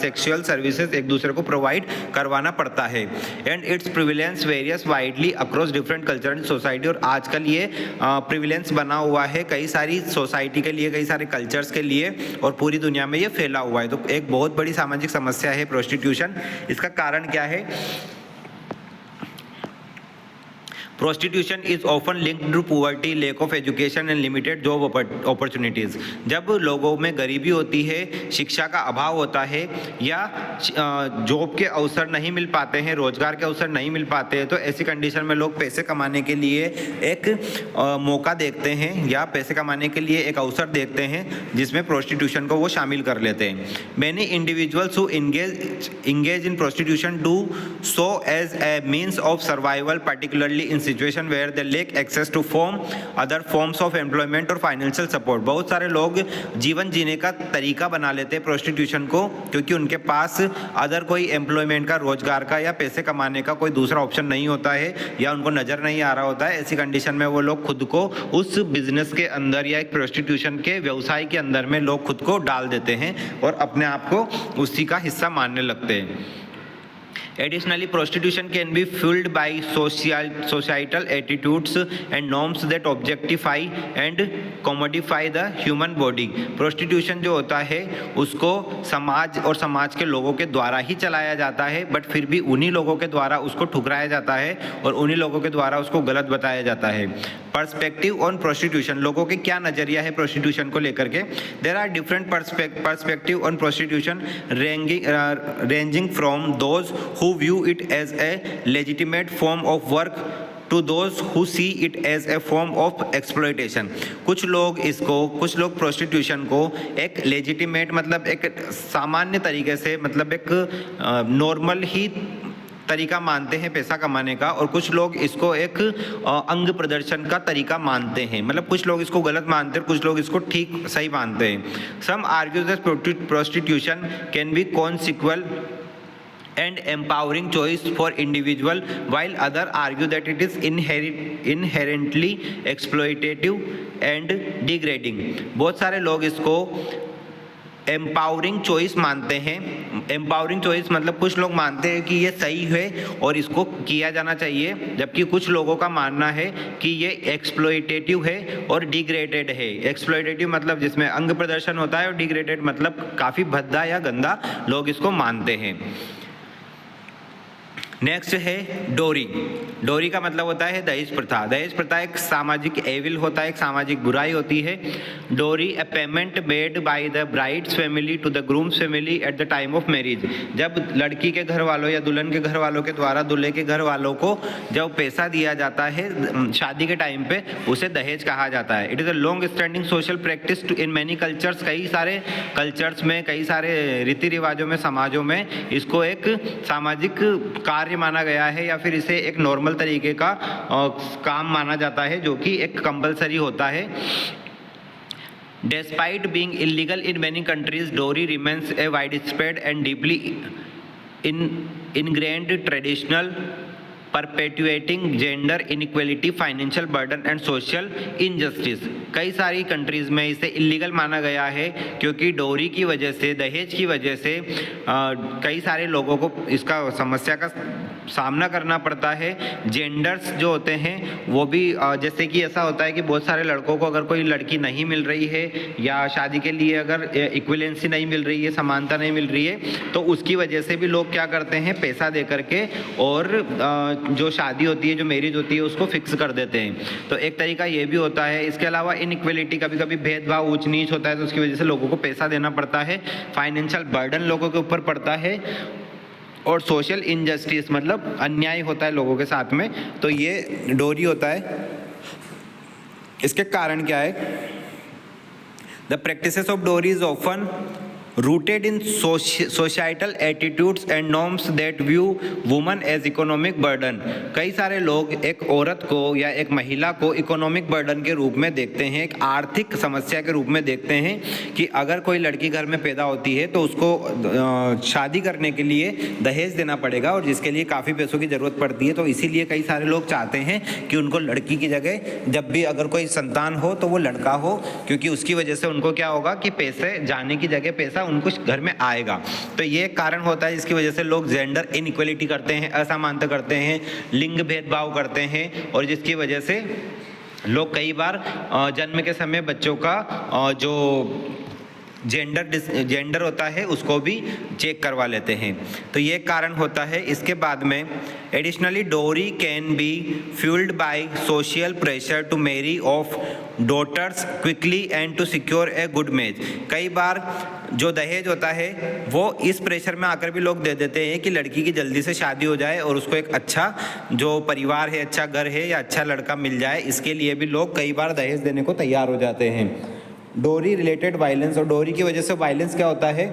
सेक्सुअल सर्विसेज एक दूसरे को प्रोवाइड करवाना पड़ता है। And its prevalence various widely across different culture and society. और आजकल ये प्रिविलेंस बना हुआ है कई सारी सोसाइटी के लिए, कई सारे कल्चर्स के लिए, और पूरी दुनिया में ये फैला हुआ है। तो एक बहुत बड़ी सामाजिक समस्या है प्रोस्टिट्यूशन। इसका कारण क्या है? Prostitution is often linked to poverty, lack of education and limited job opportunities. जब लोगों में गरीबी होती है, शिक्षा का अभाव होता है या जॉब के अवसर नहीं मिल पाते हैं, रोजगार के अवसर नहीं मिल पाते हैं, तो ऐसी कंडीशन में लोग पैसे कमाने के लिए एक मौका देखते हैं या पैसे कमाने के लिए एक अवसर देखते हैं जिसमें प्रोस्टिट्यूशन को वो शामिल कर लेते हैं। Many individuals who engage in prostitution do so as a means of survival, particularly in situation where they lack access to other forms of employment or financial support। बहुत सारे लोग जीवन जीने का तरीका बना लेते हैं प्रोस्टिट्यूशन को, क्योंकि उनके पास अदर कोई एम्प्लॉयमेंट का, रोजगार का या पैसे कमाने का कोई दूसरा ऑप्शन नहीं होता है या उनको नज़र नहीं आ रहा होता है। ऐसी कंडीशन में वो लोग खुद को उस बिजनेस के अंदर या एक प्रोस्टिट्यूशन के व्यवसाय के अंदर में लोग खुद को डाल देते हैं और अपने आप को उसी का हिस्सा मानने लगते हैं। Additionally, prostitution can be fueled by societal attitudes and norms that objectify and commodify the human body। Prostitution जो होता है उसको समाज और समाज के लोगों के द्वारा ही चलाया जाता है, बट फिर भी उन्हीं लोगों के द्वारा उसको ठुकराया जाता है और उन्हीं लोगों के द्वारा उसको गलत बताया जाता है। पर्सपेक्टिव ऑन प्रोस्टिट्यूशन, लोगों के क्या नज़रिया है प्रोस्टिट्यूशन को लेकर के। There are different perspective on prostitution ranging from those who view it as a legitimate form of work to those who see it as a form of exploitation। कुछ लोग प्रोस्टिट्यूशन को एक लेजिटिमेट मतलब एक सामान्य तरीके से, मतलब एक नॉर्मल ही तरीका मानते हैं पैसा कमाने का, और कुछ लोग इसको एक अंग प्रदर्शन का तरीका मानते हैं। मतलब कुछ लोग इसको गलत मानते हैं, कुछ लोग इसको ठीक सही मानते हैं। Some argue that prostitution can be consensual and empowering choice for individual, while other argue that it is inherently exploitative and degrading। बहुत सारे लोग इसको एम्पावरिंग चॉइस मानते हैं। एम्पावरिंग चॉइस मतलब कुछ लोग मानते हैं कि ये सही है और इसको किया जाना चाहिए, जबकि कुछ लोगों का मानना है कि ये एक्सप्लॉइटेटिव है और डिग्रेडेड है। एक्सप्लॉइटेटिव मतलब जिसमें अंग प्रदर्शन होता है, और डिग्रेडेड मतलब काफ़ी भद्दा या गंदा लोग इसको मानते हैं। नेक्स्ट है डोरी। डोरी का मतलब होता है दहेज प्रथा। दहेज प्रथा एक सामाजिक एविल होता है, एक सामाजिक बुराई होती है। Dowry a payment made by the bride's family to the groom's family at the time of marriage. जब लड़की के घर वालों या दुल्हन के घर वालों के द्वारा दूल्हे के घर वालों को जब पैसा दिया जाता है शादी के टाइम पे, उसे दहेज कहा जाता है। It is a long standing social practice in many cultures. कई सारे कल्चर्स में, कई सारे रीति रिवाजों में, समाजों में इसको एक सामाजिक कार्य माना गया है या फिर इसे एक नॉर्मल तरीके का काम माना जाता है, जो कि एक कंपलसरी होता है। Despite being illegal in many countries, dowry remains a widespread and deeply ingrained traditional perpetuating gender inequality, financial burden and social injustice। कई सारी कंट्रीज़ में इसे इलीगल माना गया है क्योंकि डोरी की वजह से, दहेज की वजह से कई सारे लोगों को इसका समस्या का सामना करना पड़ता है। जेंडर्स जो होते हैं वो भी जैसे कि ऐसा होता है कि बहुत सारे लड़कों को अगर कोई लड़की नहीं मिल रही है या शादी के लिए अगर इक्विवेलेंसी नहीं मिल रही है, समानता नहीं मिल रही है, तो उसकी वजह से भी लोग क्या करते हैं, पैसा दे करके और जो शादी होती है, जो मैरिज होती है, उसको फिक्स कर देते हैं। तो एक तरीका ये भी होता है। इसके अलावा इनइक्वलिटी, कभी कभी भेदभाव, ऊंच नीच होता है, तो उसकी वजह से लोगों को पैसा देना पड़ता है। फाइनेंशियल बर्डन लोगों के ऊपर पड़ता है, और सोशल इनजस्टिस मतलब अन्याय होता है लोगों के साथ में। तो ये डोरी होता है। इसके कारण क्या है? द प्रैक्टिसेस ऑफ डोरी is often rooted in societal attitudes and norms that view women as economic burden। कई सारे लोग एक औरत को या एक महिला को इकोनॉमिक बर्डन के रूप में देखते हैं, एक आर्थिक समस्या के रूप में देखते हैं कि अगर कोई लड़की घर में पैदा होती है तो उसको शादी करने के लिए दहेज देना पड़ेगा, और जिसके लिए काफ़ी पैसों की ज़रूरत पड़ती है। तो इसीलिए कई सारे लोग चाहते हैं कि उनको लड़की की जगह जब भी अगर कोई संतान हो तो वो लड़का हो, क्योंकि उसकी वजह से उनको क्या होगा कि पैसे जाने की जगह पैसा उनको घर में आएगा। तो ये कारण होता है जिसकी वजह से लोग जेंडर इनइक्वलिटी करते हैं, असमानता करते हैं, लिंग भेदभाव करते हैं, और जिसकी वजह से लोग कई बार जन्म के समय बच्चों का जो जेंडर होता है उसको भी चेक करवा लेते हैं। तो ये कारण होता है। इसके बाद में additionally dowry can be fueled by social pressure to marry off daughters quickly and to secure a good match. कई बार जो दहेज होता है वो इस प्रेशर में आकर भी लोग दे देते हैं कि लड़की की जल्दी से शादी हो जाए और उसको एक अच्छा जो परिवार है, अच्छा घर है या अच्छा लड़का मिल जाए, इसके लिए भी लोग कई बार दहेज देने को तैयार हो जाते हैं। डोरी रिलेटेड वायलेंस, और डोरी की वजह से वायलेंस क्या होता है?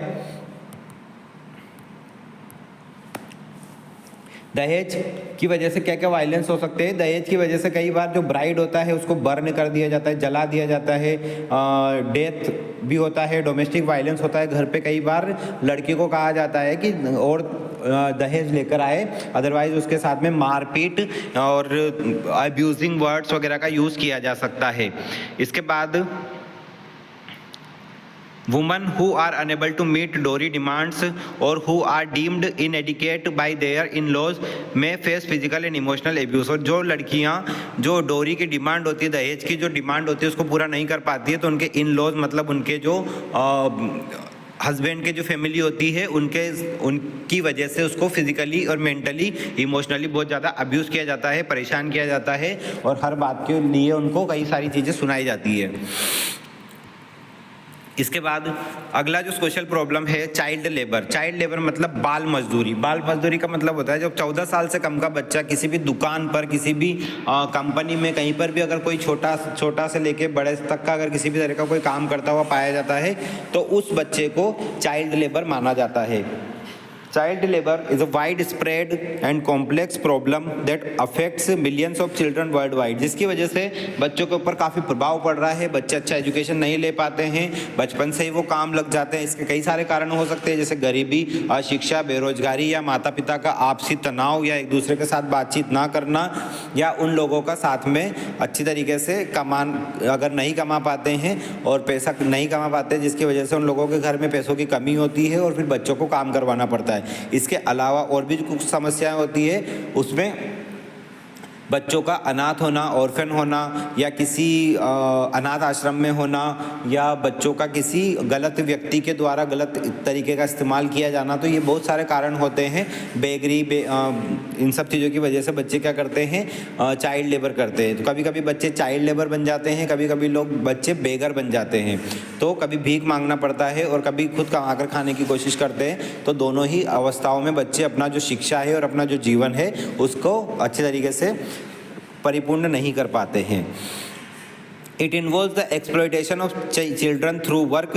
दहेज की वजह से क्या क्या वायलेंस हो सकते हैं? दहेज की वजह से कई बार जो ब्राइड होता है उसको बर्न कर दिया जाता है, जला दिया जाता है, डेथ भी होता है, डोमेस्टिक वायलेंस होता है। घर पे कई बार लड़की को कहा जाता है कि और दहेज लेकर आए, अदरवाइज उसके साथ में मारपीट और अब्यूजिंग वर्ड्स वगैरह का यूज़ किया जा सकता है। इसके बाद women who are unable to meet dowry demands or who are deemed inadequate by their in-laws may face physical and emotional abuse। और जो लड़कियां जो डोरी की डिमांड होती है, दहेज की जो डिमांड होती है उसको पूरा नहीं कर पाती है, तो उनके इन-लॉज मतलब उनके जो हस्बैंड के जो फैमिली होती है उनकी वजह से उसको फिजिकली और मेंटली इमोशनली बहुत ज़्यादा अब्यूज़ किया जाता है, परेशान किया जाता है और हर बात के लिए उनको कई सारी चीज़ें सुनाई जाती है। इसके बाद अगला जो सोशल प्रॉब्लम है चाइल्ड लेबर। चाइल्ड लेबर मतलब बाल मजदूरी। बाल मजदूरी का मतलब होता है जब 14 साल से कम का बच्चा किसी भी दुकान पर, किसी भी कंपनी में, कहीं पर भी अगर कोई छोटा से लेके बड़े तक का अगर किसी भी तरह का कोई काम करता हुआ पाया जाता है तो उस बच्चे को चाइल्ड लेबर माना जाता है। Child labor is a widespread and complex problem that affects millions of children worldwide। जिसकी वजह से बच्चों के ऊपर काफ़ी प्रभाव पड़ रहा है। बच्चे अच्छा एजुकेशन नहीं ले पाते हैं, बचपन से ही वो काम लग जाते हैं। इसके कई सारे कारण हो सकते हैं जैसे गरीबी, अशिक्षा, बेरोजगारी या माता पिता का आपसी तनाव या एक दूसरे के साथ बातचीत ना करना, या उन लोगों का साथ में अच्छी तरीके से अगर नहीं कमा पाते हैं और पैसा नहीं कमा पाते जिसकी वजह से उन लोगों के घर में पैसों की कमी होती है और फिर बच्चों को काम करवाना पड़ता है। इसके अलावा और भी कुछ समस्याएं होती है, उसमें बच्चों का अनाथ होना, ऑर्फन होना, या किसी अनाथ आश्रम में होना, या बच्चों का किसी गलत व्यक्ति के द्वारा गलत तरीके का इस्तेमाल किया जाना। तो ये बहुत सारे कारण होते हैं। बेगरी इन सब चीज़ों की वजह से बच्चे क्या करते हैं, चाइल्ड लेबर करते हैं। तो कभी कभी बच्चे चाइल्ड लेबर बन जाते हैं, कभी कभी लोग बच्चे बेगर बन जाते हैं। तो कभी भीख मांगना पड़ता है और कभी खुद कमा कर खाने की कोशिश करते हैं। तो दोनों ही अवस्थाओं में बच्चे अपना जो शिक्षा है और अपना जो जीवन है उसको अच्छे तरीके से परिपूर्ण नहीं कर पाते हैं। It involves the exploitation of children through work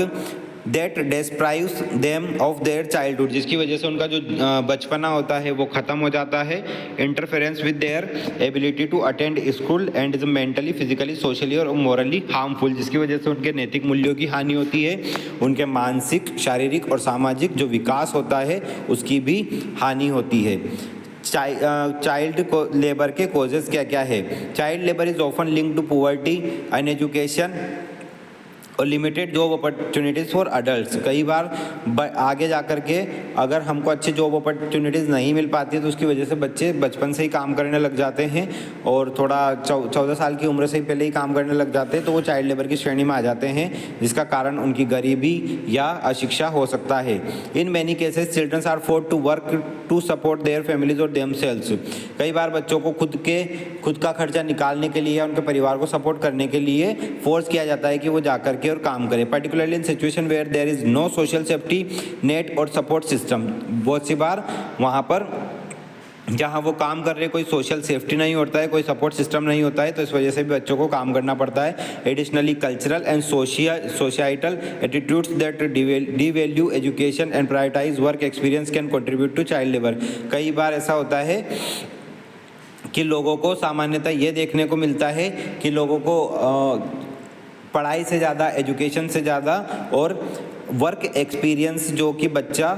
that deprives them of their childhood. जिसकी वजह से उनका जो बचपना होता है वो ख़त्म हो जाता है। Interference with their ability to attend school and is mentally, physically, socially और मोरली हार्मफुल। जिसकी वजह से उनके नैतिक मूल्यों की हानि होती है, उनके मानसिक, शारीरिक और सामाजिक जो विकास होता है उसकी भी हानि होती है। चाइल्ड लेबर के कॉजेज़ क्या क्या है? Child labour is often linked to poverty, uneducation और limited job opportunities for adults. कई बार आगे जा कर के अगर हमको अच्छी जॉब अपॉर्चुनिटीज़ नहीं मिल पाती है तो उसकी वजह से बच्चे बचपन से ही काम करने लग जाते हैं और थोड़ा 14 साल की उम्र से ही पहले ही काम करने लग जाते हैं, तो वो चाइल्ड लेबर की श्रेणी में आ जाते हैं, जिसका कारण उनकी गरीबी या अशिक्षा हो सकता है। In many cases childrens are forced to work to support their families और देमसेल्व्स। कई बार बच्चों को खुद का खर्चा निकालने के लिए या उनके परिवार को सपोर्ट करने के लिए फोर्स किया जाता है कि वो जा करके और काम करें। Particularly in situation where there is no social safety net और सपोर्ट सिस्टम। बहुत सी बार वहाँ पर जहाँ वो काम कर रहे कोई सोशल सेफ्टी नहीं होता है, कोई सपोर्ट सिस्टम नहीं होता है, तो इस वजह से भी बच्चों को काम करना पड़ता है। Additionally cultural and societal attitudes that devalue education and prioritize work experience can contribute to child labour. कई बार ऐसा होता है कि लोगों को सामान्यतः ये देखने को मिलता है कि लोगों को पढ़ाई से ज़्यादा, एजुकेशन से ज़्यादा और वर्क एक्सपीरियंस, जो कि बच्चा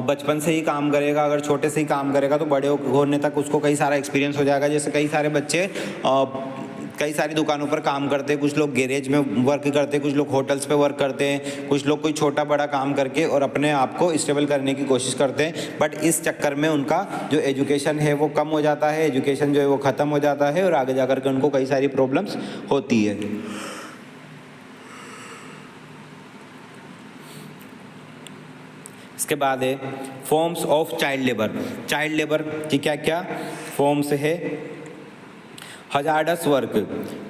बचपन से ही काम करेगा, अगर छोटे से ही काम करेगा तो बड़े होने तक उसको कई सारा एक्सपीरियंस हो जाएगा। जैसे कई सारे बच्चे कई सारी दुकानों पर काम करते हैं, कुछ लोग गैरेज में वर्क करते हैं, कुछ लोग होटल्स पे वर्क करते हैं, कुछ लोग कोई छोटा बड़ा काम करके और अपने आप को स्टेबल करने की कोशिश करते हैं। बट इस चक्कर में उनका जो एजुकेशन है वो कम हो जाता है, एजुकेशन जो है वो ख़त्म हो जाता है और आगे जा कर के उनको कई सारी प्रॉब्लम्स होती है। इसके बाद है forms of child labour. Child labour की क्या क्या फॉर्म्स है? Hazardous work.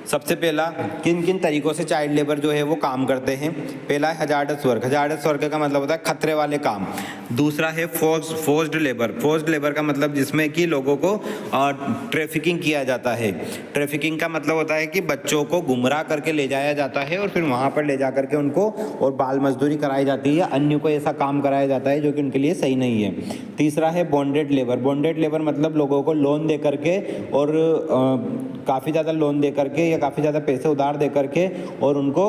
सबसे पहला किन किन तरीकों से चाइल्ड लेबर जो है वो काम करते हैं? पहला है हजार्डस वर्क। हजार्डस वर्क का मतलब होता है खतरे वाले काम। दूसरा है फोर्स्ड लेबर। फोर्स्ड लेबर का मतलब जिसमें कि लोगों को ट्रैफिकिंग किया जाता है। ट्रैफिकिंग का मतलब होता है कि बच्चों को गुमराह करके ले जाया जाता है और फिर वहाँ पर ले जा करके उनको और बाल मजदूरी कराई जाती है या अन्य को ऐसा काम कराया जाता है जो कि उनके लिए सही नहीं है। तीसरा है बॉन्डेड लेबर। बॉन्डेड लेबर मतलब लोगों को लोन दे करके और काफ़ी ज़्यादा लोन दे करके या काफ़ी ज़्यादा पैसे उधार दे करके और उनको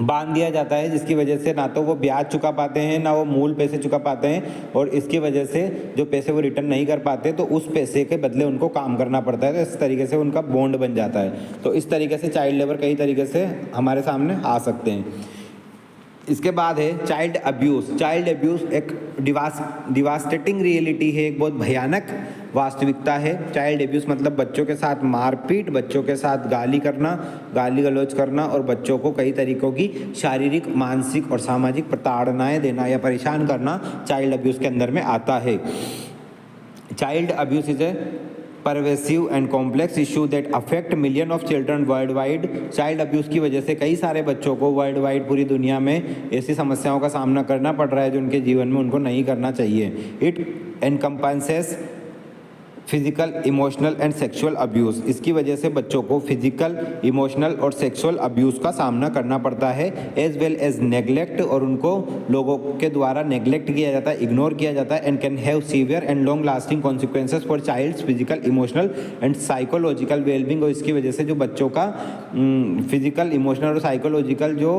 बांध दिया जाता है, जिसकी वजह से ना तो वो ब्याज चुका पाते हैं ना वो मूल पैसे चुका पाते हैं और इसकी वजह से जो पैसे वो रिटर्न नहीं कर पाते तो उस पैसे के बदले उनको काम करना पड़ता है। तो इस तरीके से उनका बॉन्ड बन जाता है। तो इस तरीके से चाइल्ड लेबर कई तरीके से हमारे सामने आ सकते हैं। इसके बाद है चाइल्ड अब्यूज़। चाइल्ड अब्यूज़ एक डिवास्टेटिंग रियलिटी है, एक बहुत भयानक वास्तविकता है। चाइल्ड अब्यूज़ मतलब बच्चों के साथ मारपीट, बच्चों के साथ गाली करना, गाली गलौज करना और बच्चों को कई तरीकों की शारीरिक, मानसिक और सामाजिक प्रताड़नाएं देना या परेशान करना चाइल्ड अब्यूज़ के अंदर में आता है। Child abuse is a pervasive and complex issue that affect million of children world wide. Child abuse की वजह से कई सारे बच्चों को वर्ल्ड वाइड पूरी दुनिया में ऐसी समस्याओं का सामना करना पड़ रहा है जो उनके जीवन में उनको नहीं करना चाहिए। It encompasses physical, emotional and sexual abuse. इसकी वजह से बच्चों को फिजिकल, इमोशनल और सेक्सुअल अब्यूज़ का सामना करना पड़ता है, एज वेल एज नेग्लेक्ट, और उनको लोगों के द्वारा नेग्लेक्ट किया जाता है, इग्नोर किया जाता है, and can have severe and long lasting consequences for child's physical, emotional and psychological wellbeing. और इसकी वजह से जो बच्चों का फिजिकल, इमोशनल और साइकोलॉजिकल जो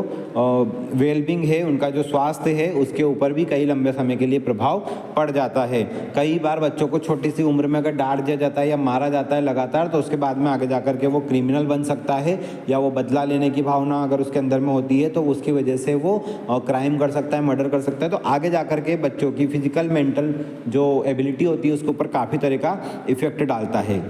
वेलबींग है, उनका जो स्वास्थ्य है, उसके ऊपर भी कई लंबे समय के लिए प्रभाव पड़ जाता है। कई बार बच्चों को छोटी सी उम्र में डांट दिया जाता है या मारा जाता है लगातार, तो उसके बाद में आगे जाकर के वो क्रिमिनल बन सकता है या वो बदला लेने की भावना अगर उसके अंदर में होती है तो उसकी वजह से वो क्राइम कर सकता है, मर्डर कर सकता है। तो आगे जाकर के बच्चों की फिजिकल, मेंटल जो एबिलिटी होती है उसके ऊपर काफ़ी तरह का इफेक्ट डालता है।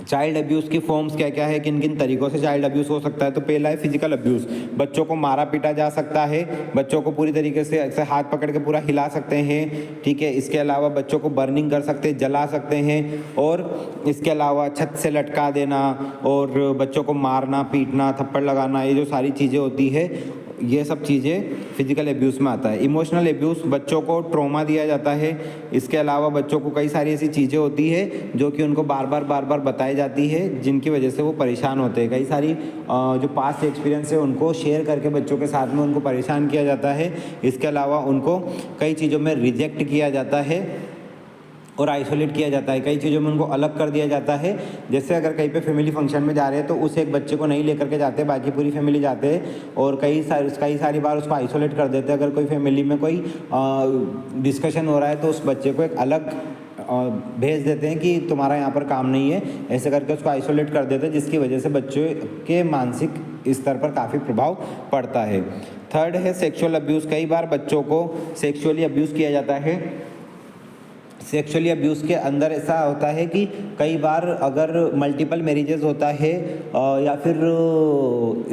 चाइल्ड अब्यूज़ की फॉर्म्स क्या क्या है, किन किन तरीकों से चाइल्ड अब्यूज़ हो सकता है? तो पहला है फिजिकल अब्यूज़। बच्चों को मारा पीटा जा सकता है, बच्चों को पूरी तरीके से ऐसे हाथ पकड़ के पूरा हिला सकते हैं, ठीक है। इसके अलावा बच्चों को बर्निंग कर सकते हैं, जला सकते हैं, और इसके अलावा छत से लटका देना और बच्चों को मारना, पीटना, थप्पड़ लगाना, ये जो सारी चीज़ें होती है ये सब चीज़ें फिजिकल एब्यूज़ में आता है। इमोशनल एब्यूज़, बच्चों को ट्रॉमा दिया जाता है। इसके अलावा बच्चों को कई सारी ऐसी चीज़ें होती है जो कि उनको बार बार बताई जाती है, जिनकी वजह से वो परेशान होते हैं। कई सारी जो पास्ट एक्सपीरियंस है उनको शेयर करके बच्चों के साथ में उनको परेशान किया जाता है। इसके अलावा उनको कई चीज़ों में रिजेक्ट किया जाता है और आइसोलेट किया जाता है, कई चीज़ों में उनको अलग कर दिया जाता है। जैसे अगर कहीं पे फैमिली फंक्शन में जा रहे हैं तो उस एक बच्चे को नहीं लेकर के जाते, बाकी पूरी फैमिली जाते हैं और कई सारी बार उसको आइसोलेट कर देते हैं। अगर कोई फैमिली में कोई डिस्कशन हो रहा है तो उस बच्चे को एक अलग भेज देते हैं कि तुम्हारा यहाँ पर काम नहीं है, ऐसे करके उसको आइसोलेट कर देते हैं, जिसकी वजह से बच्चों के मानसिक स्तर पर काफ़ी प्रभाव पड़ता है। थर्ड है सेक्सुअल अब्यूज़। कई बार बच्चों को सेक्सुअली अब्यूज़ किया जाता है। सेक्सुअली अब्यूज़ के अंदर ऐसा होता है कि कई बार अगर मल्टीपल मैरिजेस होता है या फिर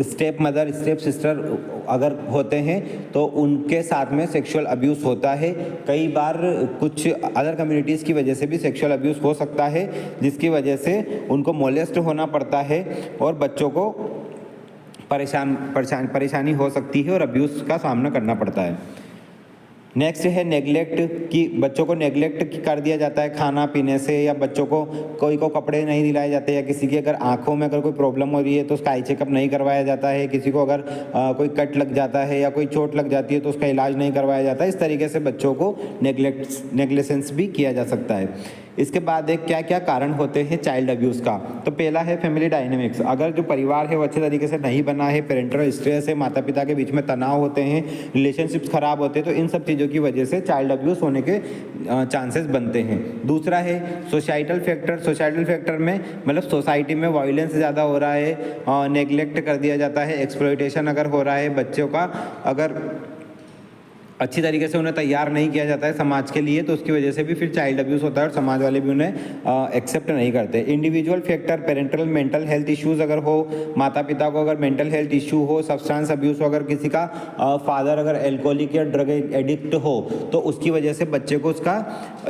स्टेप मदर, स्टेप सिस्टर अगर होते हैं तो उनके साथ में सेक्सुअल अब्यूज़ होता है। कई बार कुछ अदर कम्युनिटीज़ की वजह से भी सेक्सुअल अब्यूज़ हो सकता है, जिसकी वजह से उनको मोलेस्ट होना पड़ता है और बच्चों को परेशानी हो सकती है और अब्यूज़ का सामना करना पड़ता है। नेक्स्ट है नेगलेक्ट, कि बच्चों को नेगलेक्ट कर दिया जाता है खाना पीने से, या बच्चों को कोई को कपड़े नहीं दिलाए जाते, या किसी की अगर आंखों में अगर कोई प्रॉब्लम हो रही है तो उसका आई चेकअप नहीं करवाया जाता है, किसी को अगर कोई कट लग जाता है या कोई चोट लग जाती है तो उसका इलाज नहीं करवाया जाता है। इस तरीके से बच्चों को नेग्लेसेंस भी किया जा सकता है। इसके बाद एक क्या क्या कारण होते हैं चाइल्ड अब्यूज़ का? तो पहला है फैमिली डायनेमिक्स। अगर जो परिवार है वो अच्छे तरीके से नहीं बना है, पेरेंटल स्ट्रेस है, माता पिता के बीच में तनाव होते हैं, रिलेशनशिप्स खराब होते हैं, तो इन सब चीज़ों की वजह से चाइल्ड अब्यूज़ होने के चांसेस बनते हैं। दूसरा है सोसाइटल फैक्टर। सोसाइटल फैक्टर में मतलब सोसाइटी में वायलेंस ज़्यादा हो रहा है, नेगलेक्ट कर दिया जाता है, एक्सप्लॉयटेशन अगर हो रहा है बच्चों का, अच्छी तरीके से उन्हें तैयार नहीं किया जाता है समाज के लिए, तो उसकी वजह से भी फिर चाइल्ड अब्यूज़ होता है और समाज वाले भी उन्हें एक्सेप्ट नहीं करते। Individual factor, parental mental health issues अगर हो, माता पिता को अगर मेंटल हेल्थ इशू हो, सब्सटेंस अब्यूज़ हो, अगर किसी का फादर अगर एल्कोहलिक या ड्रग एडिक्ट हो तो उसकी वजह से बच्चे को उसका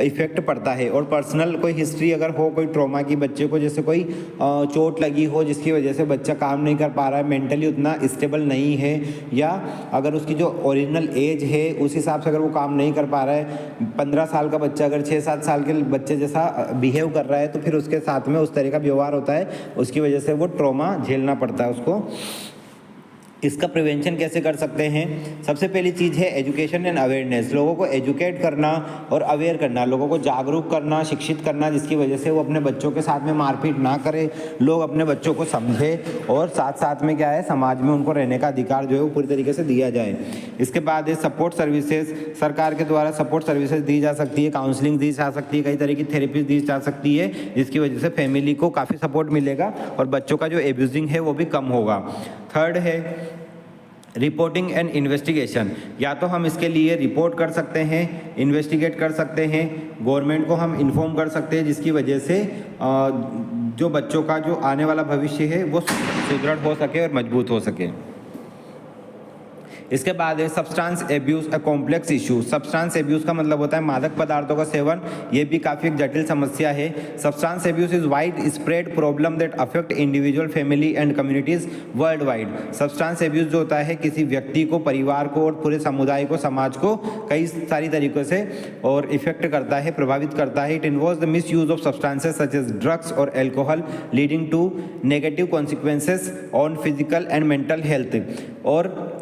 इफेक्ट पड़ता है। और पर्सनल कोई हिस्ट्री अगर हो कोई ट्रॉमा की, बच्चे को जैसे कोई चोट लगी हो जिसकी वजह से बच्चा काम नहीं कर पा रहा है, मेंटली उतना स्टेबल नहीं है, या अगर उसकी जो ओरिजिनल एज है उस हिसाब से अगर वो काम नहीं कर पा रहा है, 15 साल का बच्चा अगर 6-7 साल के बच्चे जैसा बिहेव कर रहा है तो फिर उसके साथ में उस तरह का व्यवहार होता है, उसकी वजह से वो ट्रॉमा झेलना पड़ता है उसको। इसका प्रिवेंशन कैसे कर सकते हैं? सबसे पहली चीज़ है एजुकेशन एंड अवेयरनेस। लोगों को एजुकेट करना और अवेयर करना, लोगों को जागरूक करना, शिक्षित करना, जिसकी वजह से वो अपने बच्चों के साथ में मारपीट ना करे, लोग अपने बच्चों को समझे और साथ साथ में क्या है समाज में उनको रहने का अधिकार जो है वो पूरी तरीके से दिया जाए। इसके बाद है सपोर्ट सर्विसेज। सरकार के द्वारा सपोर्ट सर्विसेज दी जा सकती है, काउंसलिंग दी जा सकती है, कई तरह की थेरेपी दी जा सकती है, जिसकी वजह से फैमिली को काफ़ी सपोर्ट मिलेगा और बच्चों का जो एब्यूजिंग है वो भी कम होगा। थर्ड है रिपोर्टिंग एंड इन्वेस्टिगेशन। या तो हम इसके लिए रिपोर्ट कर सकते हैं, इन्वेस्टिगेट कर सकते हैं, गवर्नमेंट को हम इन्फॉर्म कर सकते हैं, जिसकी वजह से जो बच्चों का जो आने वाला भविष्य है वो सुदृढ़ हो सके और मजबूत हो सके। इसके बाद है substance abuse a complex issue. Substance abuse का मतलब होता है मादक पदार्थों का सेवन, ये भी काफ़ी एक जटिल समस्या है। Substance abuse is wide spread problem that affect individual, family and communities world wide. Substance abuse जो होता है किसी व्यक्ति को, परिवार को और पूरे समुदाय को, समाज को कई सारी तरीक़ों से और इफेक्ट करता है, प्रभावित करता है। It involves the misuse of substances such as drugs और alcohol leading to negative consequences on physical and mental health. और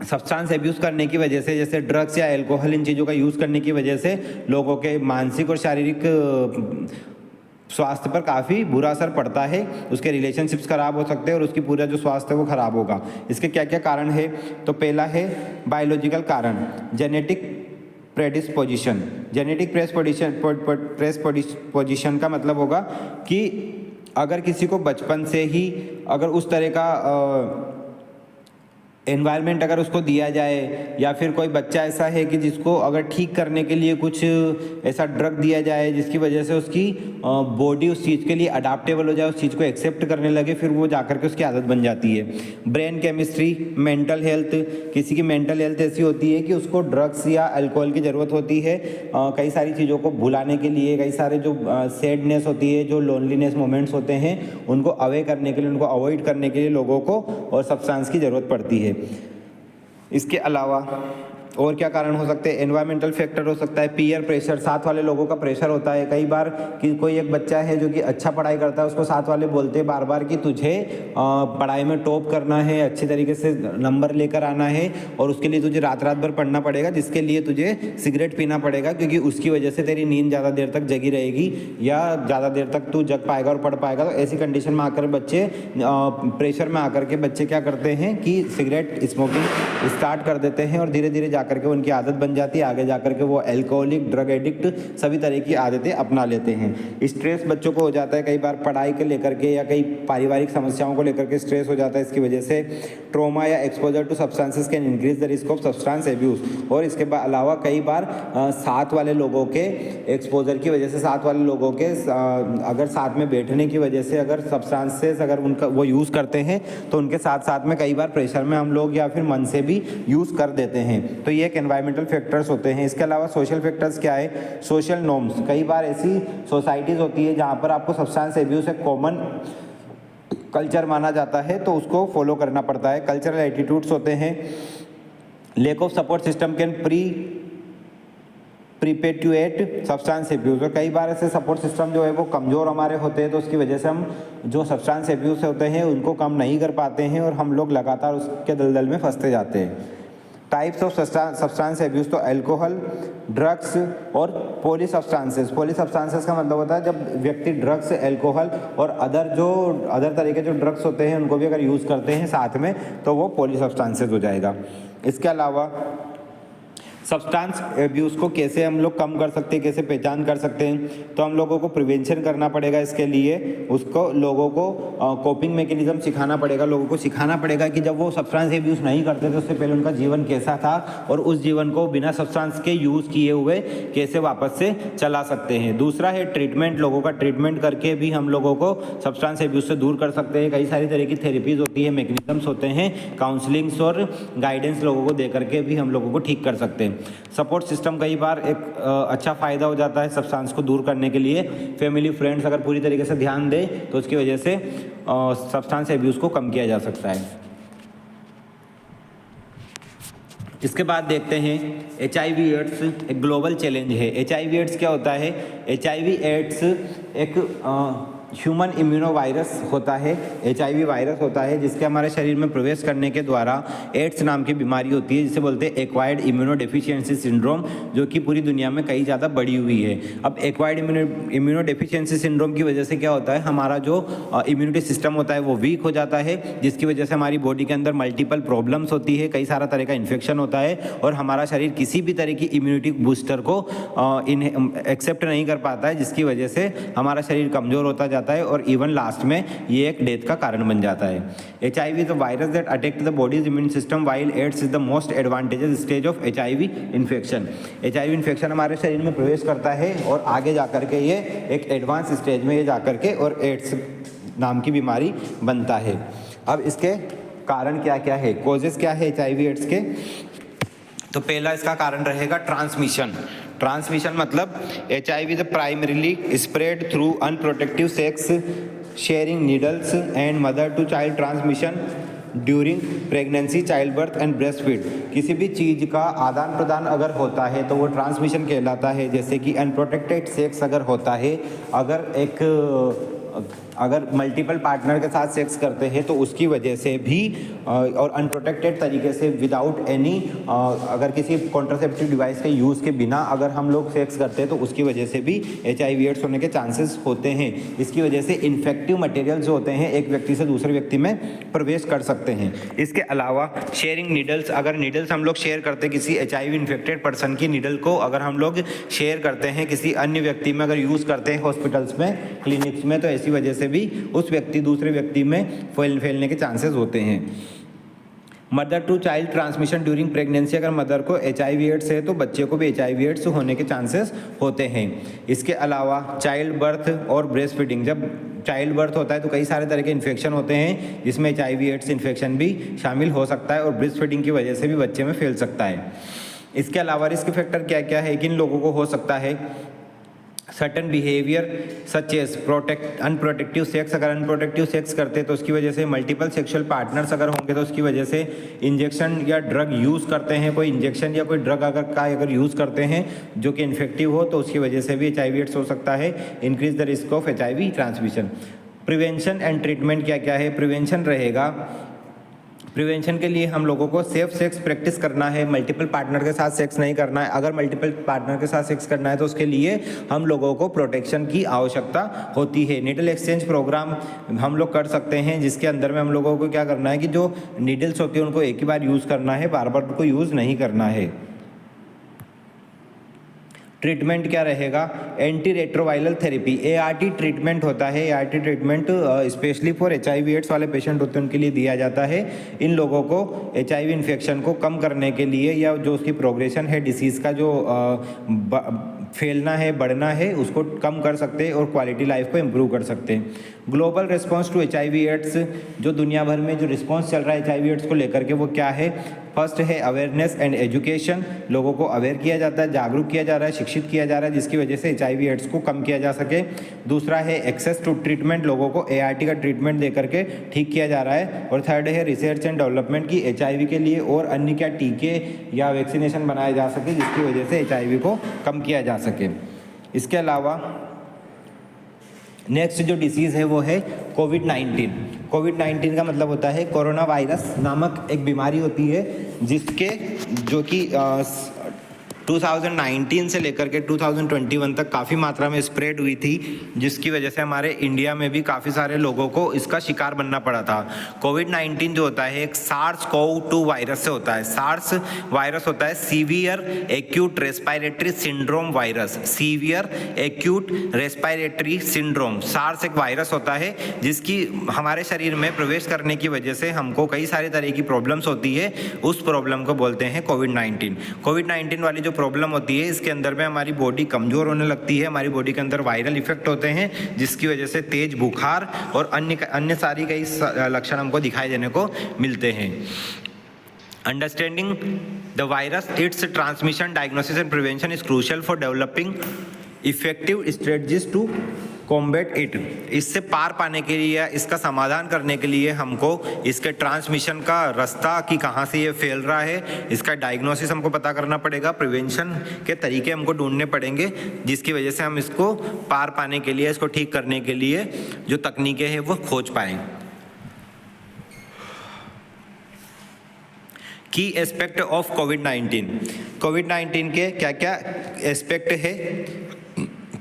सब्सटेंस एब्यूज़ करने की वजह से, जैसे ड्रग्स या एल्कोहल, इन चीज़ों का यूज़ करने की वजह से लोगों के मानसिक और शारीरिक स्वास्थ्य पर काफ़ी बुरा असर पड़ता है। उसके रिलेशनशिप्स खराब हो सकते हैं और उसकी पूरा जो स्वास्थ्य है वो खराब होगा। इसके क्या क्या कारण है? तो पहला है बायोलॉजिकल कारण, जेनेटिक प्रेडिस्पोजिशन। जेनेटिक प्रेडिस्पोजिशन का मतलब होगा कि अगर किसी को बचपन से ही अगर उस तरह का एनवायरनमेंट अगर उसको दिया जाए, या फिर कोई बच्चा ऐसा है कि जिसको अगर ठीक करने के लिए कुछ ऐसा ड्रग दिया जाए जिसकी वजह से उसकी बॉडी उस चीज़ के लिए अडाप्टेबल हो जाए, उस चीज़ को एक्सेप्ट करने लगे, फिर वो जाकर के उसकी आदत बन जाती है। Brain chemistry, mental health. किसी की मेंटल हेल्थ ऐसी होती है कि उसको ड्रग्स या अल्कोहल की ज़रूरत होती है कई सारी चीज़ों को भुलाने के लिए, कई सारे जो सैडनेस होती है, जो लोनलीनेस मोमेंट्स होते हैं, उनको अवे करने के लिए, उनको अवॉइड करने के लिए लोगों को और सब्सटेंस की ज़रूरत पड़ती है। इसके अलावा और क्या कारण हो सकते हैं? एनवायरमेंटल फैक्टर हो सकता है, पीयर प्रेशर, साथ वाले लोगों का प्रेशर होता है। कई बार कि कोई एक बच्चा है जो कि अच्छा पढ़ाई करता है, उसको साथ वाले बोलते हैं बार बार कि तुझे पढ़ाई में टॉप करना है, अच्छे तरीके से नंबर लेकर आना है और उसके लिए तुझे रात रात भर पढ़ना पड़ेगा, जिसके लिए तुझे सिगरेट पीना पड़ेगा, क्योंकि उसकी वजह से तेरी नींद ज़्यादा देर तक जगी रहेगी या ज़्यादा देर तक तू जग पाएगा और पढ़ पाएगा। तो ऐसी कंडीशन में आकर बच्चे प्रेशर में आकर के बच्चे क्या करते हैं कि सिगरेट स्मोकिंग स्टार्ट कर देते हैं और धीरे धीरे जाकर के उनकी आदत बन जाती है। आगे जाकर के वो एल्कोहलिक, ड्रग एडिक्ट, सभी तरह की आदतें अपना लेते हैं। स्ट्रेस बच्चों को हो जाता है, कई बार पढ़ाई के लेकर के या कई पारिवारिक समस्याओं को लेकर के स्ट्रेस हो जाता है। इसकी वजह से ट्रॉमा या exposure to substances can increase the risk of substance abuse. और इसके अलावा कई बार साथ वाले लोगों के एक्सपोजर की वजह से, साथ वाले लोगों के अगर साथ में बैठने की वजह से अगर सब्सटेंसेस अगर उनका वो यूज़ करते हैं तो उनके साथ साथ में कई बार प्रेशर में हम लोग या फिर मन से भी यूज़ कर देते हैं। तो ये एक एनवायरमेंटल फैक्टर्स होते हैं। इसके अलावा सोशल फैक्टर्स क्या है? Social norms. कई बार ऐसी सोसाइटीज़ होती है जहाँ पर आपको सब्सटेंस एब्यूज़ एक कॉमन कल्चर माना जाता है, तो उसको फॉलो करना पड़ता है। कल्चरल एटीट्यूड्स होते हैं। Lack of support system can perpetuate substance abuse. और कई बार ऐसे सपोर्ट सिस्टम जो है वो कमज़ोर हमारे होते हैं, तो उसकी वजह से हम जो सब्सटेंस एब्यूज़ होते हैं उनको कम नहीं कर पाते हैं और हम लोग लगातार उसके दलदल में फंसते जाते हैं। टाइप्स ऑफ सब्सटेंस एब्यूज़, तो अल्कोहल, ड्रग्स और पॉली सब्सटेंसेस। पॉली सब्सटेंसेस का मतलब होता है जब व्यक्ति ड्रग्स, अल्कोहल और अदर तरह के जो ड्रग्स होते हैं उनको भी अगर यूज़ करते हैं साथ में, तो वो पॉली सब्सटेंसेस हो जाएगा। इसके अलावा सब्सटेंस एब्यूज़ को कैसे हम लोग कम कर सकते हैं, कैसे पहचान कर सकते हैं, तो हम लोगों को प्रिवेंशन करना पड़ेगा। इसके लिए उसको लोगों को कोपिंग मैकेनिज्म सिखाना पड़ेगा, लोगों को सिखाना पड़ेगा कि जब वो सब्सटेंस एब्यूज़ नहीं करते थे उससे पहले उनका जीवन कैसा था और उस जीवन को बिना सब्सटेंस के यूज़ किए हुए कैसे वापस से चला सकते हैं। दूसरा है ट्रीटमेंट, लोगों का ट्रीटमेंट करके भी हम लोगों को सब्सटेंस एब्यूज़ से दूर कर सकते हैं। कई सारी तरह की थेरेपीज़ होती है, मैकेनिज्म्स होते हैं, काउंसलिंग्स और गाइडेंस लोगों को दे करके भी हम लोगों को ठीक कर सकते हैं। सपोर्ट सिस्टम कई बार एक अच्छा फ़ायदा हो जाता है सब्सटेंस को दूर करने के लिए। फैमिली फ्रेंड्स अगर पूरी तरीके से ध्यान दें तो उसकी वजह से सब्सटेंस एब्यूज़ को कम किया जा सकता है। इसके बाद देखते हैं HIV एड्स एक ग्लोबल चैलेंज है। HIV एड्स क्या होता है? HIV एड्स एक ह्यूमन इम्यूनोवायरस होता है, HIV वायरस होता है जिसके हमारे शरीर में प्रवेश करने के द्वारा एड्स नाम की बीमारी होती है जिसे बोलते हैं एक्वायर्ड इम्यूनोडेफिशिएंसी सिंड्रोम, जो कि पूरी दुनिया में कई ज़्यादा बढ़ी हुई है। अब एक्वायर्ड इम्यूनोडेफिशिएंसी सिंड्रोम की वजह से क्या होता है, हमारा जो इम्यूनिटी सिस्टम होता है वो वीक हो जाता है, जिसकी वजह से हमारी बॉडी के अंदर मल्टीपल प्रॉब्लम्स होती है, कई सारा तरह का इन्फेक्शन होता है और हमारा शरीर किसी भी तरह की इम्यूनिटी बूस्टर को एक्सेप्ट नहीं कर पाता है, जिसकी वजह से हमारा शरीर कमज़ोर होता जाता है और इवन लास्ट में ये एक डेथ का कारण बन जाता है। HIV is a virus that attack the body's immune system while AIDS is the most advantages stage of HIV infection. HIV infection हमारे शरीर में प्रवेश करता है और आगे जाकर के ये एक एडवांस स्टेज में ये जाकर के और एड्स नाम की बीमारी बनता है। अब इसके कारण क्या क्या है, कॉजेज क्या है HIV एड्स के? तो पहला इसका कारण रहेगा ट्रांसमिशन। ट्रांसमिशन मतलब HIV is primarily spread through unprotective sex, sharing needles and mother to child transmission during pregnancy, child birth and breast feed. किसी भी चीज़ का आदान प्रदान अगर होता है तो वो ट्रांसमिशन कहलाता है। जैसे कि अनप्रोटेक्टेड सेक्स अगर होता है, अगर मल्टीपल पार्टनर के साथ सेक्स करते हैं तो उसकी वजह से भी और अनप्रोटेक्टेड तरीके से विदाउट एनी अगर किसी कॉन्ट्रासेप्टिव डिवाइस के यूज़ के बिना अगर हम लोग सेक्स करते हैं तो उसकी वजह से भी HIV एड्स होने के चांसेस होते हैं। इसकी वजह से इन्फेक्टिव मटेरियल जो होते हैं एक व्यक्ति से दूसरे व्यक्ति में प्रवेश कर सकते हैं। इसके अलावा शेयरिंग नीडल्स, अगर नीडल्स हम लोग शेयर करते हैं किसी HIV इन्फेक्टेड पर्सन की नीडल को अगर हम लोग शेयर करते हैं किसी अन्य व्यक्ति में, अगर यूज़ करते हैं हॉस्पिटल्स में, क्लिनिक्स में, तो ऐसी वजह से भी उस व्यक्ति दूसरे व्यक्ति में फैलने के चांसेस होते हैं। Mother to child transmission during pregnancy, अगर मदर को HIV एड्स है तो बच्चे को भी HIV एड्स होने के चांसेस होते हैं। इसके अलावा चाइल्ड बर्थ और ब्रेस्ट फीडिंग, जब चाइल्ड बर्थ होता है तो कई सारे तरह के इन्फेक्शन होते हैं जिसमें HIV एड्स इन्फेक्शन भी शामिल हो सकता है और ब्रेस्ट फीडिंग की वजह से भी बच्चे में फैल सकता है। इसके अलावा रिस्क फैक्टर क्या क्या है, किन लोगों को हो सकता है? Certain behaviour such as unprotective sex, अगर अनप्रोटेक्टिव सेक्स करते हैं तो उसकी वजह से, मल्टीपल सेक्सुअल पार्टनर्स अगर होंगे तो उसकी वजह से, इंजेक्शन या ड्रग यूज़ करते हैं, कोई इंजेक्शन या कोई ड्रग अगर यूज़ करते हैं जो कि इन्फेक्टिव हो तो उसकी वजह से भी HIV एड्स हो सकता है। Increase the risk of HIV transmission. Prevention and treatment क्या क्या है? प्रिवेंशन रहेगा, प्रिवेंशन के लिए हम लोगों को सेफ सेक्स प्रैक्टिस करना है, मल्टीपल पार्टनर के साथ सेक्स नहीं करना है। अगर मल्टीपल पार्टनर के साथ सेक्स करना है तो उसके लिए हम लोगों को प्रोटेक्शन की आवश्यकता होती है। नीडल एक्सचेंज प्रोग्राम हम लोग कर सकते हैं जिसके अंदर में हम लोगों को क्या करना है कि जो नीडल्स होती है उनको एक ही बार यूज़ करना है, बार बार उनको यूज़ नहीं करना है। ट्रीटमेंट क्या रहेगा? Anti retroviral therapy, ART treatment होता है। ART treatment specially for HIV AIDS वाले पेशेंट होते हैं उनके लिए दिया जाता है। इन लोगों को HIV इन्फेक्शन को कम करने के लिए या जो उसकी प्रोग्रेशन है, डिसीज़ का जो फैलना है, बढ़ना है, उसको कम कर सकते हैं और क्वालिटी लाइफ को इम्प्रूव कर सकते हैं। Global response to HIV AIDS, जो दुनिया भर में जो रिस्पॉन्स चल रहा है HIV एड्स को लेकर के वो क्या है? फर्स्ट है अवेयरनेस एंड एजुकेशन, लोगों को अवेयर किया जाता है, जागरूक किया जा रहा है, शिक्षित किया जा रहा है जिसकी वजह से HIV एड्स को कम किया जा सके। दूसरा है एक्सेस टू ट्रीटमेंट, लोगों को ART का ट्रीटमेंट दे करके ठीक किया जा रहा है। और थर्ड है रिसर्च एंड डेवलपमेंट की HIV के लिए और अन्य क्या टीके या वैक्सीनेशन बनाए जा सके जिसकी वजह से HIV को कम किया जा सके। इसके अलावा नेक्स्ट जो डिसीज़ है वो है कोविड-19। कोविड-19 का मतलब होता है कोरोना वायरस नामक एक बीमारी होती है जिसके जो कि 2019 से लेकर के 2021 तक काफ़ी मात्रा में स्प्रेड हुई थी, जिसकी वजह से हमारे इंडिया में भी काफ़ी सारे लोगों को इसका शिकार बनना पड़ा था। कोविड-19 जो होता है एक SARS-CoV-2 वायरस से होता है। सार्स वायरस होता है severe acute respiratory syndrome virus. Severe acute respiratory syndrome SARS एक वायरस होता है जिसकी हमारे शरीर में प्रवेश करने की वजह से हमको कई सारे तरह की प्रॉब्लम्स होती है। उस प्रॉब्लम को बोलते हैं कोविड-19। कोविड-19 वाली जो प्रॉब्लम होती है इसके अंदर में हमारी बॉडी कमज़ोर होने लगती है, हमारी बॉडी के अंदर वायरल इफेक्ट होते हैं, जिसकी वजह से तेज बुखार और अन्य सारी कई लक्षण हमको दिखाई देने को मिलते हैं। Understanding the virus, its transmission, diagnosis and prevention is crucial for developing effective strategies to combat it। इससे पार पाने के लिए या इसका समाधान करने के लिए हमको इसके ट्रांसमिशन का रास्ता कि कहाँ से ये फैल रहा है, इसका डायग्नोसिस हमको पता करना पड़ेगा, प्रिवेंशन के तरीके हमको ढूंढने पड़ेंगे, जिसकी वजह से हम इसको पार पाने के लिए, इसको ठीक करने के लिए जो तकनीकें हैं वो खोज पाएँ। की एस्पेक्ट ऑफ कोविड-19 के क्या क्या एस्पेक्ट है।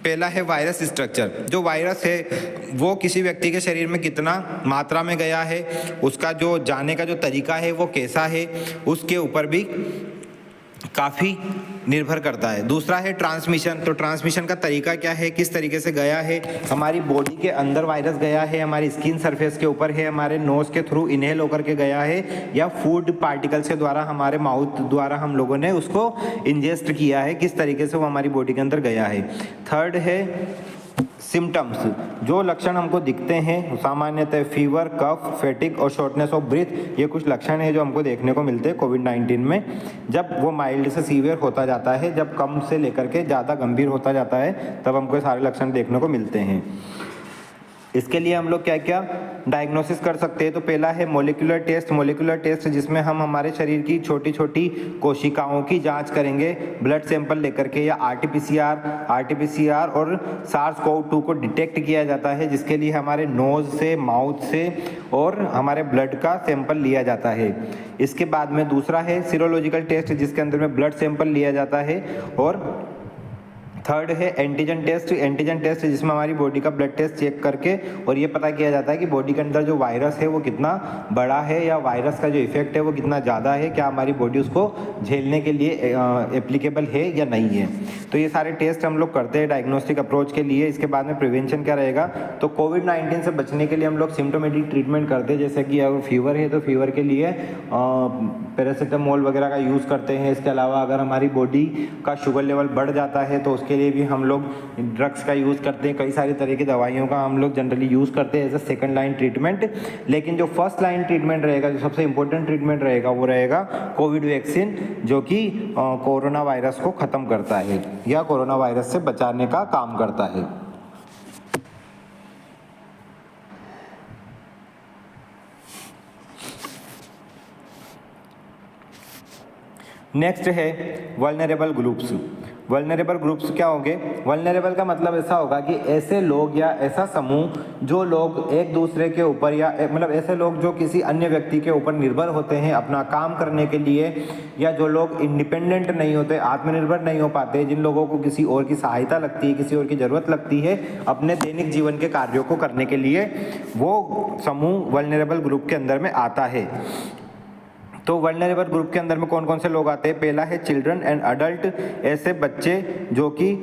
पहला है वायरस स्ट्रक्चर। जो वायरस है वो किसी व्यक्ति के शरीर में कितना मात्रा में गया है, उसका जो जाने का जो तरीका है वो कैसा है, उसके ऊपर भी काफ़ी निर्भर करता है। दूसरा है ट्रांसमिशन। तो ट्रांसमिशन का तरीका क्या है, किस तरीके से गया है, हमारी बॉडी के अंदर वायरस गया है, हमारी स्किन सरफेस के ऊपर है, हमारे नोज के थ्रू इनहेल होकर के गया है, या फूड पार्टिकल्स के द्वारा हमारे माउथ द्वारा हम लोगों ने उसको इंजेस्ट किया है, किस तरीके से वो हमारी बॉडी के अंदर गया है। थर्ड है सिम्टम्स। जो लक्षण हमको दिखते हैं सामान्यतः फीवर, कफ, फैटिग और शॉर्टनेस ऑफ ब्रीथ, ये कुछ लक्षण हैं जो हमको देखने को मिलते हैं कोविड-19 में। जब वो माइल्ड से सीवियर होता जाता है, जब कम से लेकर के ज़्यादा गंभीर होता जाता है, तब हमको सारे लक्षण देखने को मिलते हैं। इसके लिए हम लोग क्या क्या डायग्नोसिस कर सकते हैं। तो पहला है मोलिकुलर टेस्ट जिसमें हम हमारे शरीर की छोटी छोटी कोशिकाओं की जांच करेंगे ब्लड सैंपल लेकर के, या आरटीपीसीआर और SARS-CoV-2 को डिटेक्ट किया जाता है, जिसके लिए हमारे नोज से, माउथ से और हमारे ब्लड का सैंपल लिया जाता है। इसके बाद में दूसरा है सीरोलॉजिकल टेस्ट, जिसके अंदर में ब्लड सैंपल लिया जाता है। और थर्ड है एंटीजन टेस्ट जिसमें हमारी बॉडी का ब्लड टेस्ट चेक करके और ये पता किया जाता है कि बॉडी के अंदर जो वायरस है वो कितना बड़ा है, या वायरस का जो इफेक्ट है वो कितना ज़्यादा है, क्या हमारी बॉडी उसको झेलने के लिए एप्लीकेबल है या नहीं है। तो ये सारे टेस्ट हम लोग करते हैं डायग्नोस्टिक अप्रोच के लिए। इसके बाद में प्रिवेंशन क्या रहेगा, तो कोविड-19 से बचने के लिए हम लोग सिम्टोमेटिक ट्रीटमेंट करते हैं। जैसे कि अगर फीवर है तो फीवर के लिए पैरासीटामोल वगैरह का यूज़ करते हैं। इसके अलावा अगर हमारी बॉडी का शुगर लेवल बढ़ जाता है तो उसके लिए भी हम लोग ड्रग्स का यूज़ करते हैं। कई सारी तरह की दवाइयों का हम लोग जनरली यूज़ करते हैं as a second line treatment. लेकिन जो फर्स्ट लाइन ट्रीटमेंट रहेगा, जो सबसे इंपॉर्टेंट ट्रीटमेंट रहेगा, वो रहेगा कोविड वैक्सीन, जो कि कोरोना वायरस को ख़त्म करता है या कोरोना वायरस से बचाने का काम करता है। नेक्स्ट है वल्नरेबल ग्रुप्स क्या होंगे। वल्नरेबल का मतलब ऐसा होगा कि ऐसे लोग या ऐसा समूह जो लोग एक दूसरे के ऊपर या मतलब ऐसे लोग जो किसी अन्य व्यक्ति के ऊपर निर्भर होते हैं अपना काम करने के लिए, या जो लोग इंडिपेंडेंट नहीं होते, आत्मनिर्भर नहीं हो पाते, जिन लोगों को किसी और की सहायता लगती है, किसी और की ज़रूरत लगती है अपने दैनिक जीवन के कार्यों को करने के लिए, वो समूह वल्नरेबल ग्रुप के अंदर में आता है। तो वल्नरेबल ग्रुप के अंदर में कौन कौन से लोग आते हैं। पहला है चिल्ड्रन एंड अडल्ट, ऐसे बच्चे जो कि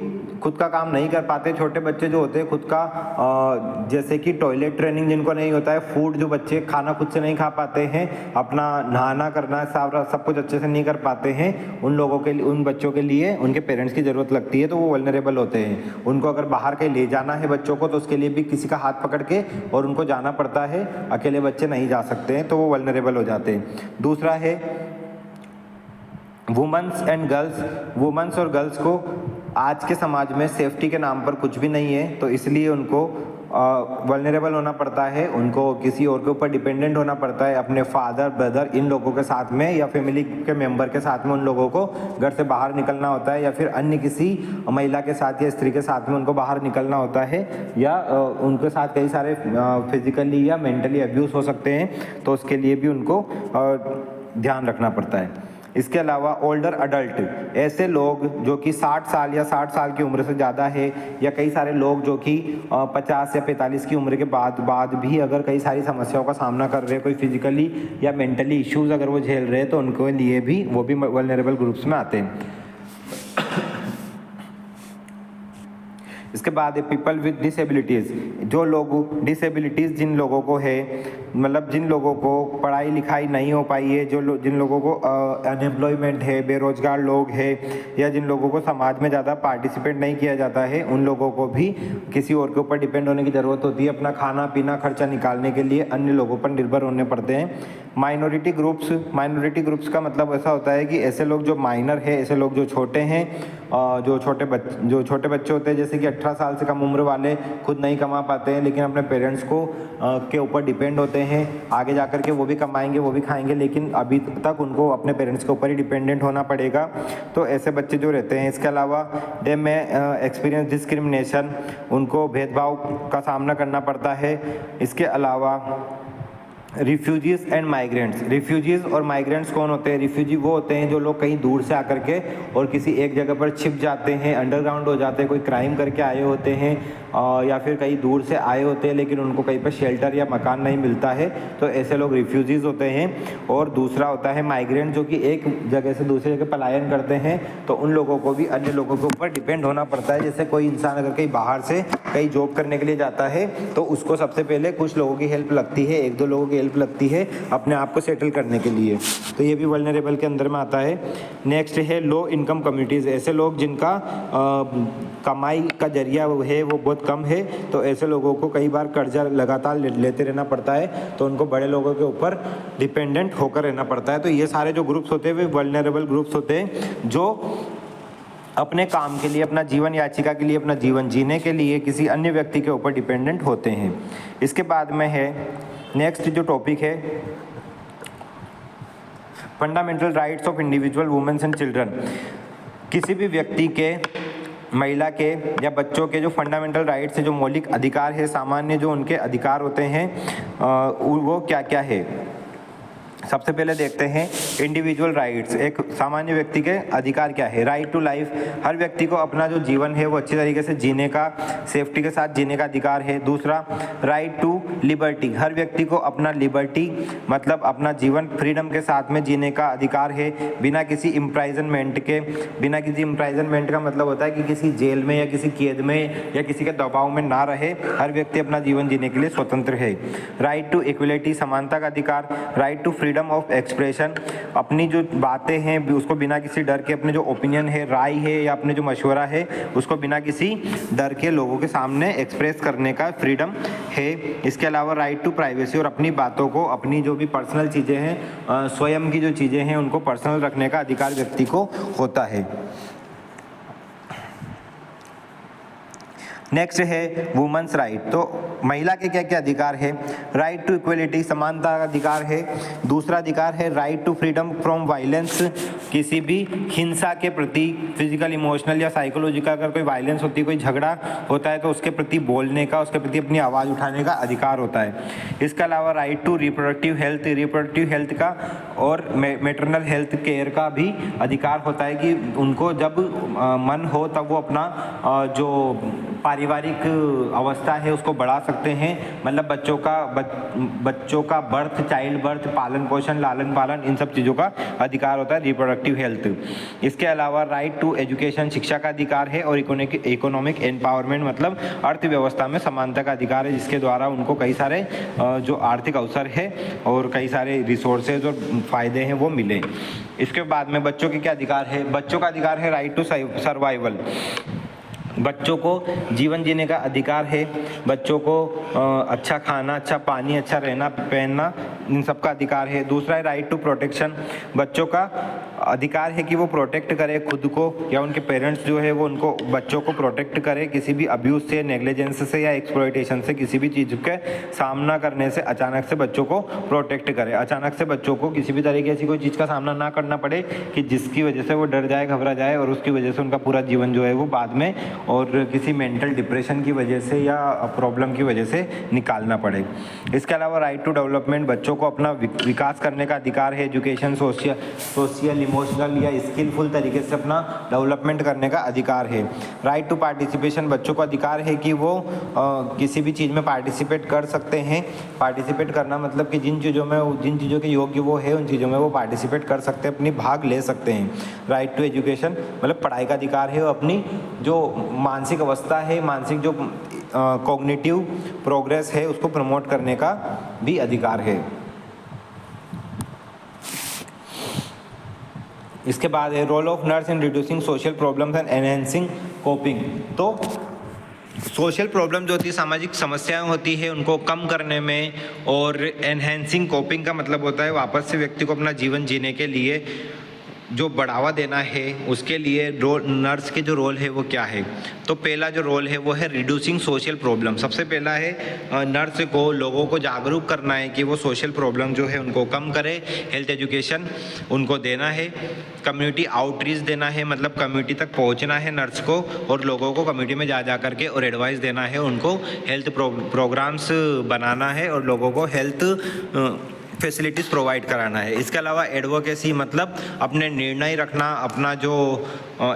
खुद का काम नहीं कर पाते, छोटे बच्चे जो होते हैं खुद का जैसे कि टॉयलेट ट्रेनिंग जिनको नहीं होता है, फूड जो बच्चे खाना खुद से नहीं खा पाते हैं, अपना नहाना करना सब कुछ अच्छे से नहीं कर पाते हैं, उन लोगों के लिए, उन बच्चों के लिए उनके पेरेंट्स की ज़रूरत लगती है, तो वो वल्नरेबल होते हैं। उनको अगर बाहर कहीं ले जाना है बच्चों को तो उसके लिए भी किसी का हाथ पकड़ के और उनको जाना पड़ता है, अकेले बच्चे नहीं जा सकते हैं, तो वो वल्नरेबल हो जाते हैं। दूसरा है वुमेन्स एंड गर्ल्स। वुमेन्स और गर्ल्स को आज के समाज में सेफ्टी के नाम पर कुछ भी नहीं है, तो इसलिए उनको वल्नरेबल होना पड़ता है, उनको किसी और के ऊपर डिपेंडेंट होना पड़ता है, अपने फादर, ब्रदर, इन लोगों के साथ में या फैमिली के मेंबर के साथ में उन लोगों को घर से बाहर निकलना होता है, या फिर अन्य किसी महिला के साथ या स्त्री के साथ में उनको बाहर निकलना होता है, या उनके साथ कई सारे फिजिकली या मेंटली अब्यूज़ हो सकते हैं, तो उसके लिए भी उनको ध्यान रखना पड़ता है। इसके अलावा ओल्डर अडल्ट, ऐसे लोग जो कि 60 साल या 60 साल की उम्र से ज़्यादा है, या कई सारे लोग जो कि 50 या 45 की उम्र के बाद भी अगर कई सारी समस्याओं का सामना कर रहे हैं, कोई फिजिकली या मेंटली इश्यूज अगर वो झेल रहे हैं, तो उनके लिए भी वो भी वल्नरेबल ग्रुप्स में आते हैं। इसके बाद है पीपल विद डिसेबिलिटीज़, जो लोग डिसेबिलिटीज़ जिन लोगों को है, मतलब जिन लोगों को पढ़ाई लिखाई नहीं हो पाई है, जिन लोगों को अनएम्प्लॉयमेंट है, बेरोजगार लोग हैं, या जिन लोगों को समाज में ज़्यादा पार्टिसिपेट नहीं किया जाता है, उन लोगों को भी किसी और के ऊपर डिपेंड होने की ज़रूरत होती है। अपना खाना पीना खर्चा निकालने के लिए अन्य लोगों पर निर्भर होने पड़ते हैं। माइनॉरिटी ग्रुप्स का मतलब ऐसा होता है कि ऐसे लोग जो माइनर है, ऐसे लोग जो छोटे हैं, जो छोटे बच्चे होते हैं, जैसे कि 18 साल से कम उम्र वाले, खुद नहीं कमा पाते हैं लेकिन अपने पेरेंट्स को के ऊपर डिपेंड होते हैं। आगे जाकर के वो भी कमाएंगे, वो भी खाएंगे, लेकिन अभी तक उनको अपने पेरेंट्स के ऊपर ही डिपेंडेंट होना पड़ेगा। तो ऐसे बच्चे जो रहते हैं, इसके अलावा दे में एक्सपीरियंस डिस्क्रिमिनेशन, उनको भेदभाव का सामना करना पड़ता है। इसके अलावा रिफ्यूजीज़ एंड माइग्रेंट्स, रिफ्यूजीज़ और माइग्रेंट्स कौन होते हैं? रिफ्यूजी वो होते हैं जो लोग कहीं दूर से आकर के और किसी एक जगह पर छिप जाते हैं, अंडरग्राउंड हो जाते हैं, कोई क्राइम करके आए होते हैं, या फिर कहीं दूर से आए होते हैं लेकिन उनको कहीं पर शेल्टर या मकान नहीं मिलता है, तो ऐसे लोग रिफ्यूजीज़ होते हैं। और दूसरा होता है माइग्रेंट, जो कि एक जगह से दूसरी जगह पलायन करते हैं, तो उन लोगों को भी अन्य लोगों के ऊपर डिपेंड होना पड़ता है। जैसे कोई इंसान अगर कहीं बाहर से कहीं जॉब करने के लिए जाता है, तो उसको सबसे पहले कुछ लोगों की हेल्प लगती है, 1-2 लोगों की हेल्प लगती है अपने आप को सेटल करने के लिए, तो ये भी वल्नरेबल के अंदर में आता है। नेक्स्ट है लो इनकम कम्युनिटीज़, ऐसे लोग जिनका कमाई का जरिया है वो बहुत कम है, तो ऐसे लोगों को कई बार कर्जा लगातार लेते रहना पड़ता है, तो उनको बड़े लोगों के ऊपर डिपेंडेंट होकर रहना पड़ता है। तो ये सारे जो ग्रुप्स होते हैं वे वल्नरेबल ग्रुप्स होते हैं, जो अपने काम के लिए, अपना जीवन याचिका के लिए, अपना जीवन जीने के लिए किसी अन्य व्यक्ति के ऊपर डिपेंडेंट होते हैं। इसके बाद में है नेक्स्ट जो टॉपिक है fundamental rights of individual womens and children. किसी भी व्यक्ति के, महिला के या बच्चों के जो फंडामेंटल राइट्स है, जो मौलिक अधिकार है, सामान्य जो उनके अधिकार होते हैं, वो क्या क्या है। सबसे पहले देखते हैं इंडिविजुअल राइट्स, एक सामान्य व्यक्ति के अधिकार क्या है। राइट टू लाइफ, हर व्यक्ति को अपना जो जीवन है वो अच्छी तरीके से जीने का, सेफ्टी के साथ जीने का अधिकार है। दूसरा राइट टू लिबर्टी, हर व्यक्ति को अपना लिबर्टी मतलब अपना जीवन फ्रीडम के साथ में जीने का अधिकार है, बिना किसी इम्प्राइजनमेंट के। बिना किसी इम्प्राइजनमेंट का मतलब होता है कि किसी जेल में या किसी कैद में या किसी के दबाव में ना रहे, हर व्यक्ति अपना जीवन जीने के लिए स्वतंत्र है। राइट टू इक्वलिटी, समानता का अधिकार। Right to freedom of expression, अपनी जो बातें हैं उसको बिना किसी डर के, अपने जो ओपिनियन है, राय है या अपने जो मशवरा है उसको बिना किसी डर के लोगों के सामने एक्सप्रेस करने का फ्रीडम है। इसके अलावा राइट टू प्राइवेसी, और अपनी बातों को, अपनी जो भी पर्सनल चीज़ें हैं, स्वयं की जो चीज़ें हैं उनको पर्सनल रखने का अधिकार व्यक्ति को होता है। नेक्स्ट है वुमेन्स राइट, तो महिला के क्या क्या अधिकार है। राइट टू इक्वलिटी, समानता का अधिकार है। दूसरा अधिकार है right to freedom from violence, किसी भी हिंसा के प्रति, फिजिकल, इमोशनल या साइकोलॉजिकल अगर कोई वायलेंस होती है, कोई झगड़ा होता है तो उसके प्रति बोलने का, उसके प्रति अपनी आवाज़ उठाने का अधिकार होता है। इसके अलावा right to reproductive health, reproductive health का और मैटरनल हेल्थ केयर का भी अधिकार होता है कि उनको जब मन हो तब वो अपना जो पारिवारिक अवस्था है उसको बढ़ा सकते हैं, मतलब बच्चों का बर्थ, चाइल्ड बर्थ, पालन पोषण, लालन पालन, इन सब चीज़ों का अधिकार होता है, रिप्रोडक्टिव हेल्थ। इसके अलावा राइट टू एजुकेशन, शिक्षा का अधिकार है, और इकोनॉमिक एम्पावरमेंट मतलब अर्थव्यवस्था में समानता का अधिकार है, जिसके द्वारा उनको कई सारे जो आर्थिक अवसर है और कई सारे रिसोर्सेज और फायदे हैं वो मिले। इसके बाद में बच्चों के क्या अधिकार है। बच्चों का अधिकार है राइट टू सर्वाइवल, बच्चों को जीवन जीने का अधिकार है, बच्चों को अच्छा खाना, अच्छा पानी, अच्छा रहना पहनना, इन सब का अधिकार है। दूसरा है राइट टू प्रोटेक्शन, बच्चों का अधिकार है कि वो प्रोटेक्ट करे खुद को या उनके पेरेंट्स जो है वो उनको, बच्चों को प्रोटेक्ट करे किसी भी अब्यूज़ से, नेग्लिजेंस से या एक्सप्लॉयटेशन से, किसी भी चीज़ के सामना करने से अचानक से बच्चों को प्रोटेक्ट करे, अचानक से बच्चों को किसी भी तरीके से कोई चीज़ का सामना ना करना पड़े कि जिसकी वजह से वो डर जाए, घबरा जाए और उसकी वजह से उनका पूरा जीवन जो है वो बाद में और किसी मेंटल डिप्रेशन की वजह से या प्रॉब्लम की वजह से निकालना पड़े। इसके अलावा राइट टू डेवलपमेंट, बच्चों को अपना विकास करने का अधिकार है। एजुकेशन, सोशल, इमोशनल या स्किलफुल तरीके से अपना डेवलपमेंट करने का अधिकार है। राइट टू पार्टिसिपेशन, बच्चों को अधिकार है कि वो किसी भी चीज़ में पार्टिसिपेट कर सकते हैं। पार्टिसिपेट करना मतलब कि जिन चीज़ों के योग्य वो है, उन चीज़ों में वो पार्टिसिपेट कर सकते हैं, अपनी भाग ले सकते हैं। राइट टू एजुकेशन मतलब पढ़ाई का अधिकार है, वो अपनी जो मानसिक अवस्था है, मानसिक जो कॉग्निटिव प्रोग्रेस है उसको प्रमोट करने का भी अधिकार है। इसके बाद है role of nurse in reducing social problems and enhancing coping. तो सोशल प्रॉब्लम जो होती है, सामाजिक समस्याएं होती है, उनको कम करने में, और एनहेंसिंग कोपिंग का मतलब होता है वापस से व्यक्ति को अपना जीवन जीने के लिए जो बढ़ावा देना है, उसके लिए नर्स के जो रोल है वो क्या है। तो पहला जो रोल है वो है रिड्यूसिंग सोशल प्रॉब्लम। सबसे पहला है नर्स को लोगों को जागरूक करना है कि वो सोशल प्रॉब्लम जो है उनको कम करे। हेल्थ एजुकेशन उनको देना है, कम्युनिटी आउटरीच देना है, मतलब कम्युनिटी तक पहुंचना है नर्स को, और लोगों को कम्युनिटी में जा कर के और एडवाइस देना है, उनको हेल्थ प्रोग्राम्स बनाना है और लोगों को हेल्थ फैसिलिटीज़ प्रोवाइड कराना है। इसके अलावा एडवोकेसी मतलब अपने निर्णय रखना, अपना जो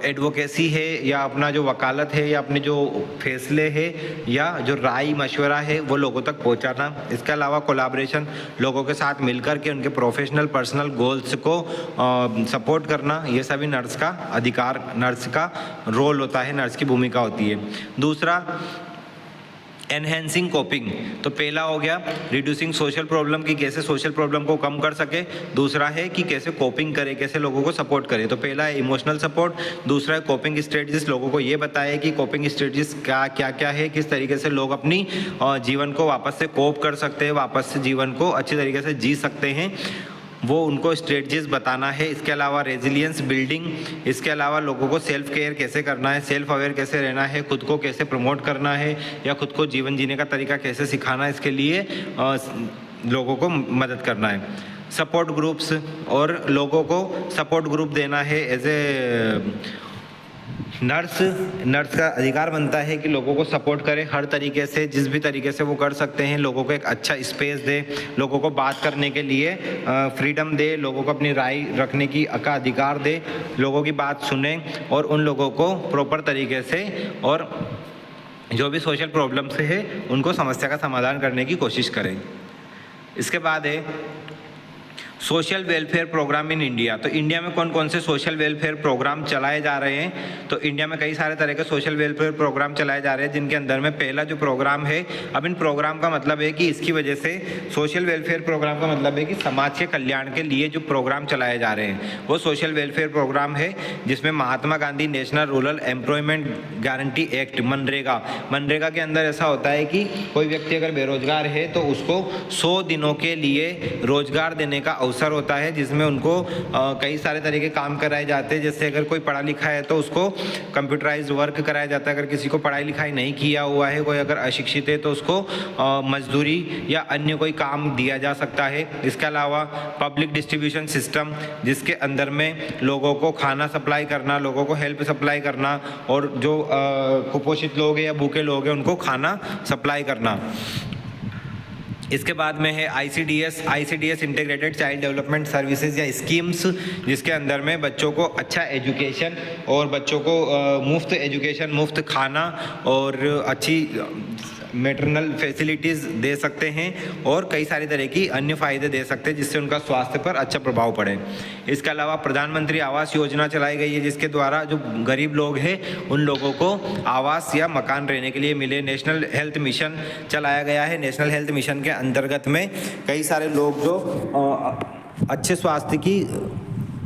एडवोकेसी है या अपना जो वकालत है या अपने जो फैसले है या जो राय मशवरा है वो लोगों तक पहुंचाना। इसके अलावा कोलैबोरेशन, लोगों के साथ मिलकर के उनके प्रोफेशनल पर्सनल गोल्स को सपोर्ट करना, ये सभी नर्स का अधिकार, नर्स का रोल होता है, नर्स की भूमिका होती है। दूसरा एनहेंसिंग कोपिंग, तो पहला हो गया रिड्यूसिंग सोशल प्रॉब्लम की कैसे सोशल प्रॉब्लम को कम कर सके। दूसरा है कि कैसे कोपिंग करे, कैसे लोगों को सपोर्ट करे। तो पहला है इमोशनल सपोर्ट, दूसरा है कोपिंग स्ट्रेटजीज, लोगों को ये बताए कि कोपिंग स्ट्रेटजीज क्या है, किस तरीके से लोग अपनी जीवन को वापस से कोप कर सकते हैं, वापस से जीवन को अच्छी तरीके से जी सकते हैं, वो उनको स्ट्रेटजीज बताना है। इसके अलावा रेजिलियंस बिल्डिंग, इसके अलावा लोगों को सेल्फ केयर कैसे करना है, सेल्फ अवेयर कैसे रहना है, खुद को कैसे प्रमोट करना है या खुद को जीवन जीने का तरीका कैसे सिखाना है, इसके लिए लोगों को मदद करना है। सपोर्ट ग्रुप्स, और लोगों को सपोर्ट ग्रुप देना है। एज ए नर्स का अधिकार बनता है कि लोगों को सपोर्ट करे हर तरीके से, जिस भी तरीके से वो कर सकते हैं। लोगों को एक अच्छा स्पेस दे, लोगों को बात करने के लिए फ्रीडम दे, लोगों को अपनी राय रखने की का अधिकार दे, लोगों की बात सुने और उन लोगों को प्रॉपर तरीके से और जो भी सोशल प्रॉब्लम्स है उनको समस्या का समाधान करने की कोशिश करें। इसके बाद है social welfare program in India. तो इंडिया में कौन कौन से सोशल वेलफेयर प्रोग्राम चलाए जा रहे हैं। तो इंडिया में कई सारे तरह के सोशल वेलफेयर प्रोग्राम चलाए जा रहे हैं, जिनके अंदर में पहला जो प्रोग्राम है, अब इन प्रोग्राम का मतलब है कि इसकी वजह से सोशल वेलफेयर प्रोग्राम का मतलब है कि समाज के कल्याण के लिए जो प्रोग्राम चलाए जा रहे हैं वो सोशल वेलफेयर प्रोग्राम है, जिसमें Mahatma Gandhi national rural employment guarantee act, MNREGA के अंदर ऐसा होता है कि कोई व्यक्ति अगर बेरोजगार है तो उसको 100 दिनों के लिए रोजगार देने का अवसर होता है, जिसमें उनको कई सारे तरह के काम कराए जाते हैं। जैसे अगर कोई पढ़ा लिखा है तो उसको कंप्यूटराइज्ड वर्क कराया जाता है, अगर किसी को पढ़ाई लिखाई नहीं किया हुआ है, कोई अगर अशिक्षित है तो उसको मजदूरी या अन्य कोई काम दिया जा सकता है। इसके अलावा पब्लिक डिस्ट्रीब्यूशन सिस्टम, जिसके अंदर में लोगों को खाना सप्लाई करना, लोगों को हेल्प सप्लाई करना और जो कुपोषित लोग हैं या भूखे लोग हैं उनको खाना सप्लाई करना। इसके बाद में है ICDS integrated child development services या स्कीम्स, जिसके अंदर में बच्चों को अच्छा एजुकेशन और बच्चों को मुफ्त एजुकेशन, मुफ्त खाना और अच्छी मैटरनल फैसिलिटीज़ दे सकते हैं और कई सारी तरह की अन्य फ़ायदे दे सकते हैं, जिससे उनका स्वास्थ्य पर अच्छा प्रभाव पड़े। इसके अलावा प्रधानमंत्री आवास योजना चलाई गई है, जिसके द्वारा जो गरीब लोग हैं उन लोगों को आवास या मकान रहने के लिए मिले। नेशनल हेल्थ मिशन चलाया गया है। नेशनल हेल्थ मिशन के अंतर्गत में कई सारे लोग जो अच्छे स्वास्थ्य की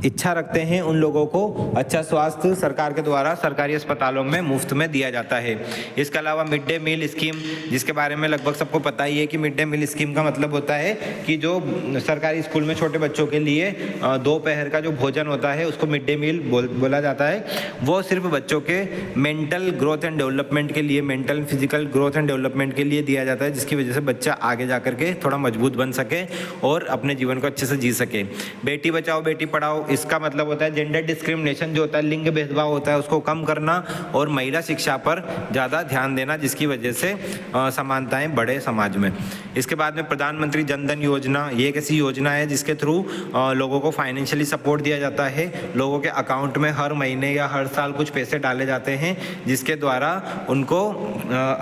इच्छा रखते हैं उन लोगों को अच्छा स्वास्थ्य सरकार के द्वारा सरकारी अस्पतालों में मुफ्त में दिया जाता है। इसके अलावा मिड डे मील स्कीम, जिसके बारे में लगभग सबको पता ही है कि मिड डे मील स्कीम का मतलब होता है कि जो सरकारी स्कूल में छोटे बच्चों के लिए दोपहर का जो भोजन होता है उसको मिड डे मील बोला जाता है। वो सिर्फ बच्चों के मेंटल ग्रोथ एंड डेवलपमेंट के लिए, mental physical growth and development के लिए दिया जाता है, जिसकी वजह से बच्चा आगे जा कर के थोड़ा मजबूत बन सके और अपने जीवन को अच्छे से जी सके। बेटी बचाओ बेटी पढ़ाओ इसका मतलब होता है जेंडर डिस्क्रिमिनेशन जो होता है, लिंग भेदभाव होता है, उसको कम करना और महिला शिक्षा पर ज़्यादा ध्यान देना, जिसकी वजह से समानताएं बढ़े समाज में। इसके बाद में प्रधानमंत्री जन धन योजना, ये एक ऐसी योजना है जिसके थ्रू लोगों को फाइनेंशियली सपोर्ट दिया जाता है। लोगों के अकाउंट में हर महीने या हर साल कुछ पैसे डाले जाते हैं, जिसके द्वारा उनको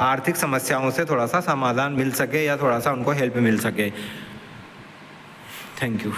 आर्थिक समस्याओं से थोड़ा सा समाधान मिल सके या थोड़ा सा उनको हेल्प मिल सके। Thank you.